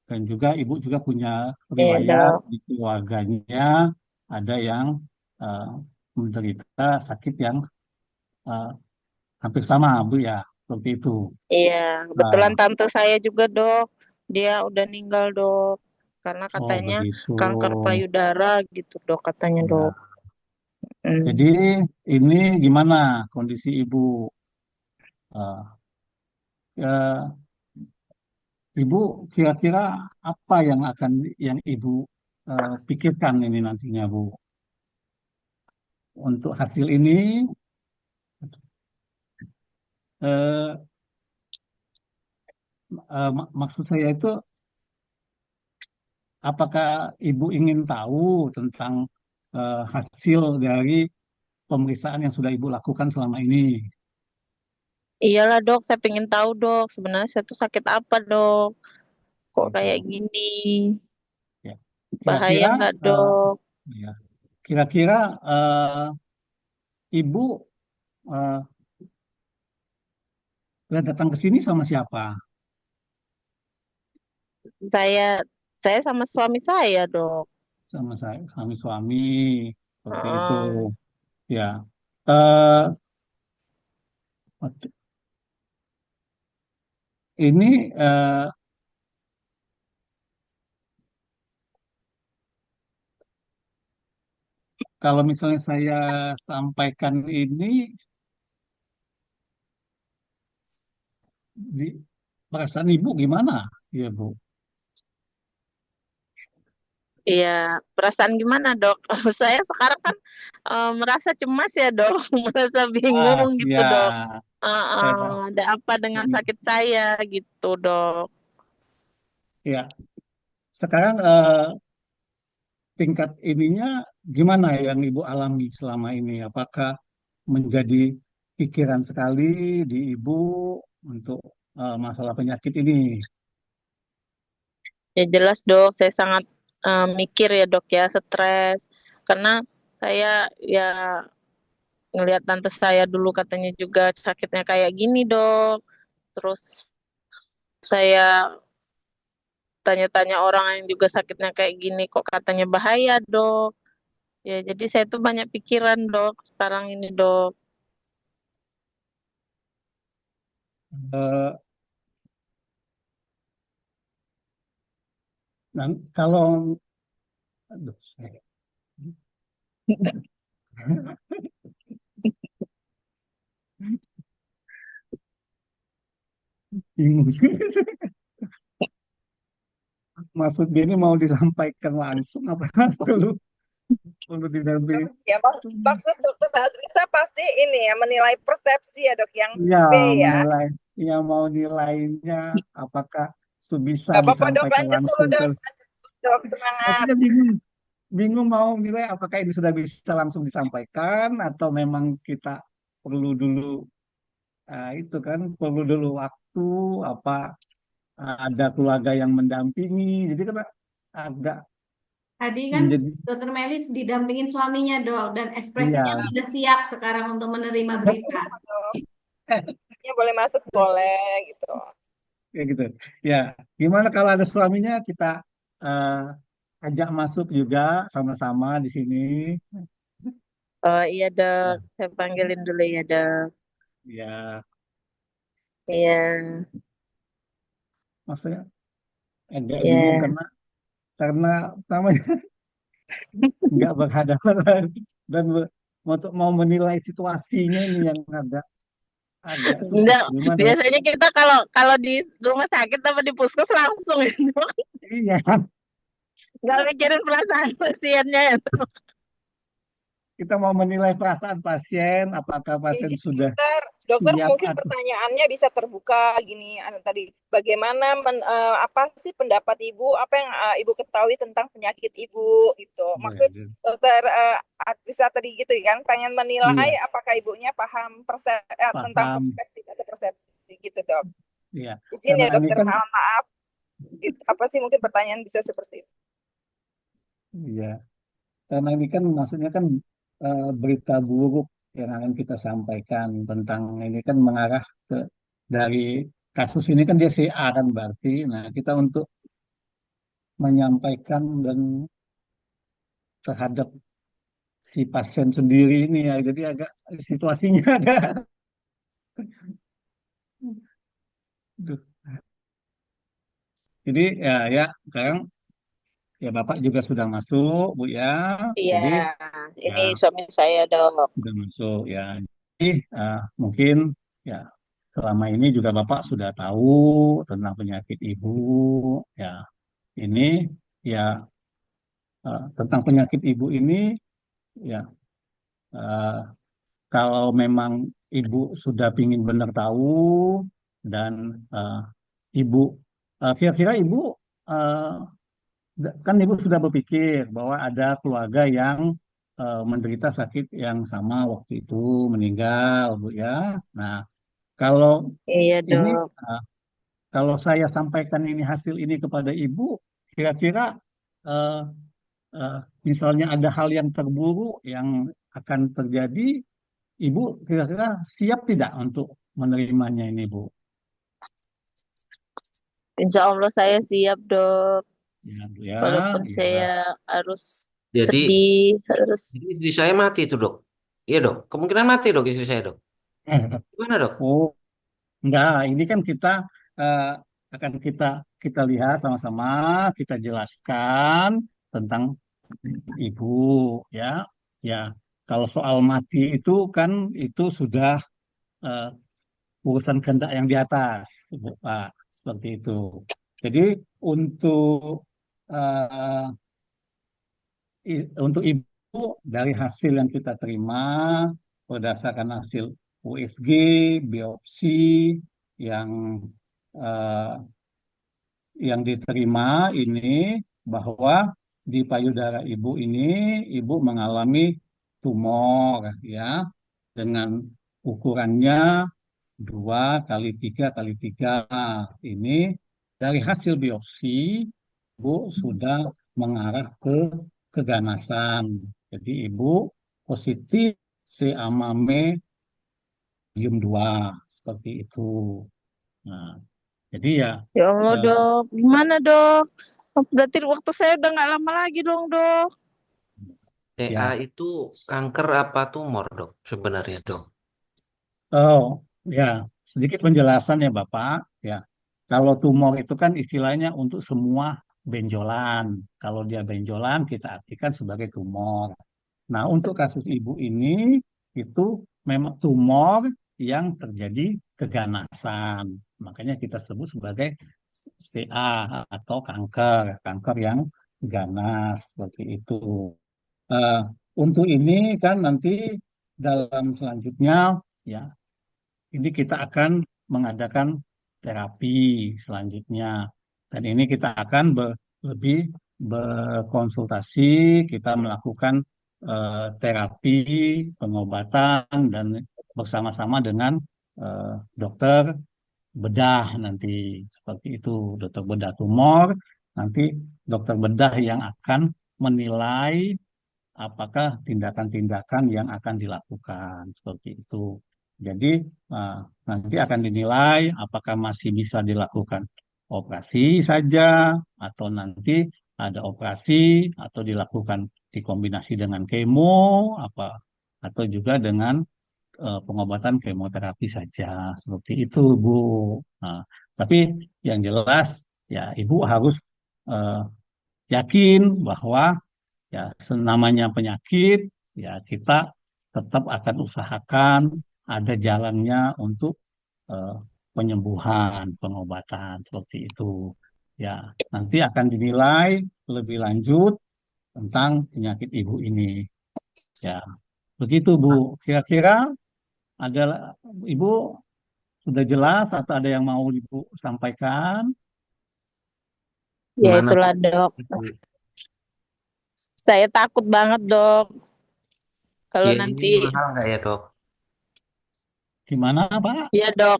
C: Dan juga Ibu juga punya
B: Iya
C: riwayat
B: dok.
C: di keluarganya ada yang eh, menderita sakit yang eh, hampir sama, Bu ya, seperti itu.
B: Iya, kebetulan
C: Nah,
B: tante saya juga dok. Dia udah meninggal dok. Karena
C: oh
B: katanya
C: begitu.
B: kanker payudara gitu dok katanya dok.
C: Ya, jadi
B: Hmm.
C: ini gimana kondisi Ibu? Eh, ya, Ibu kira-kira apa yang Ibu pikirkan ini nantinya, Bu? Untuk hasil ini, eh, maksud saya itu, apakah Ibu ingin tahu tentang hasil dari pemeriksaan yang sudah Ibu lakukan selama ini?
B: Iyalah dok, saya pengen tahu dok. Sebenarnya saya tuh sakit apa dok? Kok kayak
C: Gitu.
B: gini?
C: Ya.
B: Bahaya
C: Kira-kira,
B: nggak
C: eh,
B: dok?
C: ya. Kira-kira Ibu eh, datang ke sini sama siapa?
B: Saya saya sama suami saya dok.
C: Sama saya, suami, seperti itu.
B: Heeh.
C: Ya. Eh, ini kalau misalnya saya sampaikan ini di perasaan ibu gimana? Ya bu.
B: Iya, perasaan gimana dok? Saya sekarang kan merasa cemas ya dok, merasa
C: Ah,
B: bingung gitu dok.
C: ya. Saya,
B: Ada apa dengan sakit saya gitu dok?
C: ya. Sekarang tingkat ininya gimana yang ibu alami selama ini? Apakah menjadi pikiran sekali di ibu untuk masalah penyakit ini?
B: Ya jelas dok, saya sangat mikir ya dok ya, stres. Karena saya ya ngelihat tante saya dulu katanya juga sakitnya kayak gini dok. Terus saya tanya-tanya orang yang juga sakitnya kayak gini, kok katanya bahaya dok. Ya jadi saya tuh banyak pikiran dok sekarang ini dok.
C: Eh, dan kalau aduh, saya bingung. Maksud dia ini mau disampaikan langsung apa perlu perlu didampingi?
G: Ya, maksud dokter Adrisa pasti ini ya menilai persepsi ya dok yang
C: Ya,
G: B ya.
C: menilai, ya mau nilainya apakah itu bisa
G: Gak apa-apa dok,
C: disampaikan
G: lanjut dulu
C: langsung ke.
G: dok, lanjut dok, semangat.
C: Makanya bingung, bingung mau nilai apakah ini sudah bisa langsung disampaikan atau memang kita perlu dulu itu kan perlu dulu waktu apa ada keluarga yang mendampingi. Jadi kan agak
A: Tadi kan
C: menjadi
A: Dokter Melis didampingin suaminya dok, dan ekspresinya
C: iya.
A: sudah siap sekarang untuk menerima berita.
G: Dok, ya boleh masuk boleh gitu.
C: Kayak gitu. Ya, gimana kalau ada suaminya kita ajak masuk juga sama-sama di sini.
B: Oh iya dok,
C: Ya,
B: saya panggilin dulu ya dok.
C: ya,
B: Iya,
C: maksudnya agak bingung
B: iya.
C: karena namanya nggak berhadapan lagi dan mau menilai situasinya ini yang agak agak susah.
B: Enggak,
C: Gimana ya?
B: biasanya kita kalau kalau di rumah sakit apa di puskes langsung ya dok.
C: Iya,
B: Nggak mikirin perasaan pasiennya ya dok.
C: kita mau menilai perasaan pasien, apakah pasien
G: Izin
C: sudah
G: dokter, dokter
C: siap
G: mungkin
C: atau
G: pertanyaannya bisa terbuka gini tadi. Bagaimana apa sih pendapat ibu? Apa yang ibu ketahui tentang penyakit ibu gitu? Maksud dokter Atrisa tadi gitu kan, pengen menilai
C: iya,
G: apakah ibunya paham tentang
C: paham.
G: perspektif atau persepsi gitu dok.
C: Iya,
G: Izin
C: karena
G: ya
C: ini
G: dokter,
C: kan
G: mohon maaf. Gitu. Apa sih mungkin pertanyaan bisa seperti itu?
C: iya. Karena ini kan maksudnya kan berita buruk yang akan kita sampaikan tentang ini kan mengarah ke dari kasus ini kan dia CA kan berarti. Nah, kita untuk menyampaikan dan terhadap si pasien sendiri ini ya, jadi agak situasinya agak. Duh. Jadi ya sekarang ya Bapak juga sudah masuk Bu ya.
B: Iya,
C: Jadi ya
B: ini suami saya dok.
C: sudah masuk ya. Jadi mungkin ya selama ini juga Bapak sudah tahu tentang penyakit Ibu. Ya, ini ya tentang penyakit Ibu ini ya eh, kalau memang Ibu sudah ingin benar tahu dan Ibu kira-kira Ibu eh, kan Ibu sudah berpikir bahwa ada keluarga yang menderita sakit yang sama waktu itu meninggal Bu ya. Nah, kalau
B: Iya
C: ini
B: dok.
C: kalau saya sampaikan ini hasil ini kepada ibu, kira-kira eh, eh, misalnya ada hal yang terburuk yang akan terjadi, ibu kira-kira siap tidak untuk menerimanya ini, Bu?
B: Insya Allah saya siap dok.
C: Ya, Bu ya,
B: Walaupun saya
C: ya.
B: harus
F: Jadi,
B: sedih, harus
F: jadi istri saya mati itu dok. Iya dok, kemungkinan mati dok istri saya dok. Gimana dok?
C: Oh, enggak, ini kan kita eh, akan kita lihat sama-sama, kita jelaskan tentang ibu, ya. Ya, kalau soal mati itu kan itu sudah eh, urusan kehendak yang di atas, Bu, Pak, seperti itu. Jadi untuk eh, untuk ibu dari hasil yang kita terima berdasarkan hasil USG, biopsi yang eh, yang diterima ini bahwa di payudara ibu ini ibu mengalami tumor ya dengan ukurannya 2 kali 3 kali 3 ini dari hasil biopsi ibu sudah mengarah ke keganasan. Jadi ibu positif C-amame medium 2 seperti itu. Nah, jadi ya
B: Ya Allah
C: eh,
B: dok, gimana dok? Berarti waktu saya udah nggak lama lagi dong dok.
F: TA
C: ya
F: itu kanker apa tumor, Dok? Sebenarnya, Dok.
C: oh ya sedikit penjelasan ya Bapak ya. Kalau tumor itu kan istilahnya untuk semua benjolan. Kalau dia benjolan kita artikan sebagai tumor. Nah, untuk kasus ibu ini itu memang tumor yang terjadi keganasan. Makanya kita sebut sebagai CA atau kanker, kanker yang ganas seperti itu. Eh, untuk ini kan nanti dalam selanjutnya ya, ini kita akan mengadakan terapi selanjutnya. Dan ini kita akan lebih berkonsultasi, kita melakukan terapi, pengobatan, dan bersama-sama dengan dokter bedah nanti. Seperti itu, dokter bedah tumor. Nanti dokter bedah yang akan menilai apakah tindakan-tindakan yang akan dilakukan seperti itu. Jadi eh, nanti akan dinilai apakah masih bisa dilakukan operasi saja atau nanti ada operasi atau dilakukan dikombinasi dengan kemo apa atau juga dengan pengobatan kemoterapi saja seperti itu Bu. Nah, tapi yang jelas ya Ibu harus eh, yakin bahwa ya senamanya penyakit ya kita tetap akan usahakan ada jalannya untuk eh, penyembuhan pengobatan seperti itu ya nanti akan dinilai lebih lanjut tentang penyakit ibu ini ya begitu Bu kira-kira ada ibu sudah jelas atau ada yang mau ibu sampaikan.
B: Ya
F: Gimana,
B: itulah
F: Dok?
B: dok.
F: Ibu?
B: Saya takut banget dok. Kalau
F: Biayanya
B: nanti,
F: mahal nggak ya, Dok?
C: Gimana Pak
B: ya dok.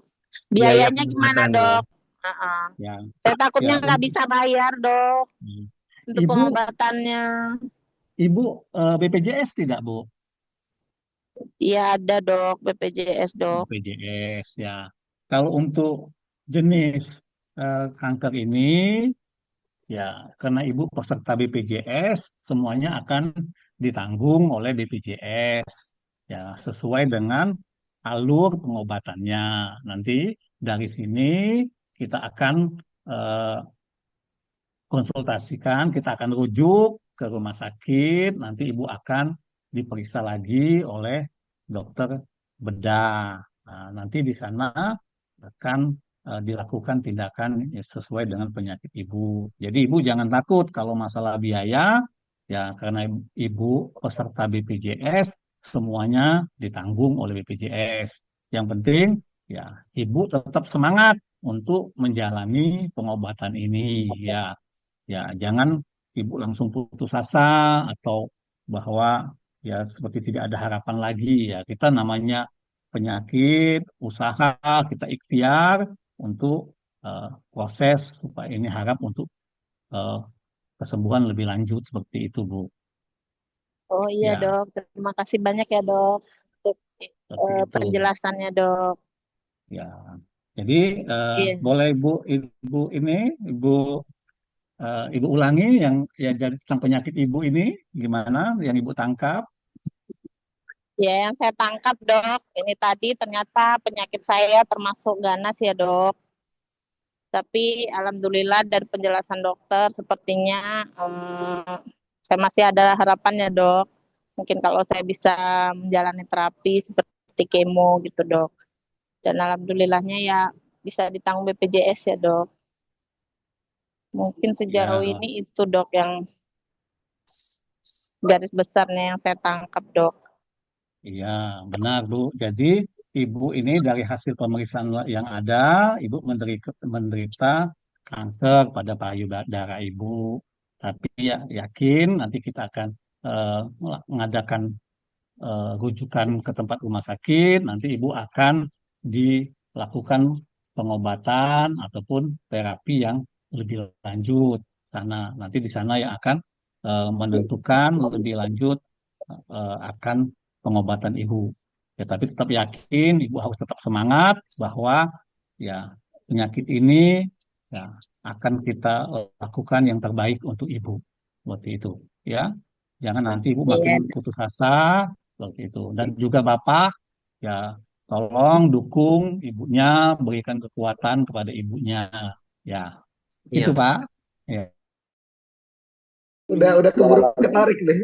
F: Biaya
B: Biayanya gimana
F: pengobatan ya.
B: dok? Uh-uh.
C: ya
B: Saya takutnya
C: ya
B: nggak bisa bayar dok untuk
C: ibu
B: pengobatannya.
C: ibu BPJS tidak Bu.
B: Iya ada dok, BPJS dok.
C: BPJS ya. Kalau untuk jenis kanker ini ya karena ibu peserta BPJS semuanya akan ditanggung oleh BPJS ya sesuai dengan alur pengobatannya. Nanti dari sini kita akan eh, konsultasikan, kita akan rujuk ke rumah sakit, nanti ibu akan diperiksa lagi oleh dokter bedah. Nah, nanti di sana akan dilakukan tindakan yang sesuai dengan penyakit ibu. Jadi ibu jangan takut kalau masalah biaya, ya karena ibu peserta BPJS, semuanya ditanggung oleh BPJS. Yang penting, ya ibu tetap semangat untuk menjalani pengobatan ini, ya. Ya, jangan ibu langsung putus asa atau bahwa ya seperti tidak ada harapan lagi ya. Kita namanya penyakit, usaha, kita ikhtiar untuk proses supaya ini harap untuk eh, kesembuhan lebih lanjut seperti itu, Bu.
B: Oh iya
C: Ya,
B: dok, terima kasih banyak ya dok untuk
C: seperti itu.
B: penjelasannya dok.
C: Ya. Jadi
B: Iya.
C: boleh Ibu ini, Ibu Ibu ulangi yang jadi tentang penyakit Ibu ini gimana yang Ibu tangkap?
B: Ya, yang saya tangkap dok, ini tadi ternyata penyakit saya termasuk ganas ya dok. Tapi alhamdulillah dari penjelasan dokter, sepertinya saya masih ada harapan ya dok Mungkin kalau saya bisa menjalani terapi seperti kemo gitu, Dok. Dan alhamdulillahnya ya bisa ditanggung BPJS ya, Dok. Mungkin sejauh
C: Ya,
B: ini itu, Dok, yang garis besarnya yang saya tangkap, Dok.
C: iya, benar, Bu. Jadi, Ibu ini dari hasil pemeriksaan yang ada, Ibu menderita kanker pada payudara Ibu. Tapi ya yakin nanti kita akan eh, mengadakan rujukan ke tempat rumah sakit, nanti Ibu akan dilakukan pengobatan ataupun terapi yang lebih lanjut sana. Nanti di sana yang akan menentukan lebih lanjut akan pengobatan Ibu. Ya, tapi tetap yakin Ibu harus tetap semangat bahwa ya penyakit ini ya akan kita lakukan yang terbaik untuk Ibu. Seperti itu, ya. Jangan nanti Ibu makin
B: Iya,
C: putus asa seperti itu. Dan juga Bapak, ya tolong dukung ibunya, berikan kekuatan kepada ibunya. Ya, itu
F: Iya, Pak.
C: Pak. Ya.
H: Udah keburu ketarik deh.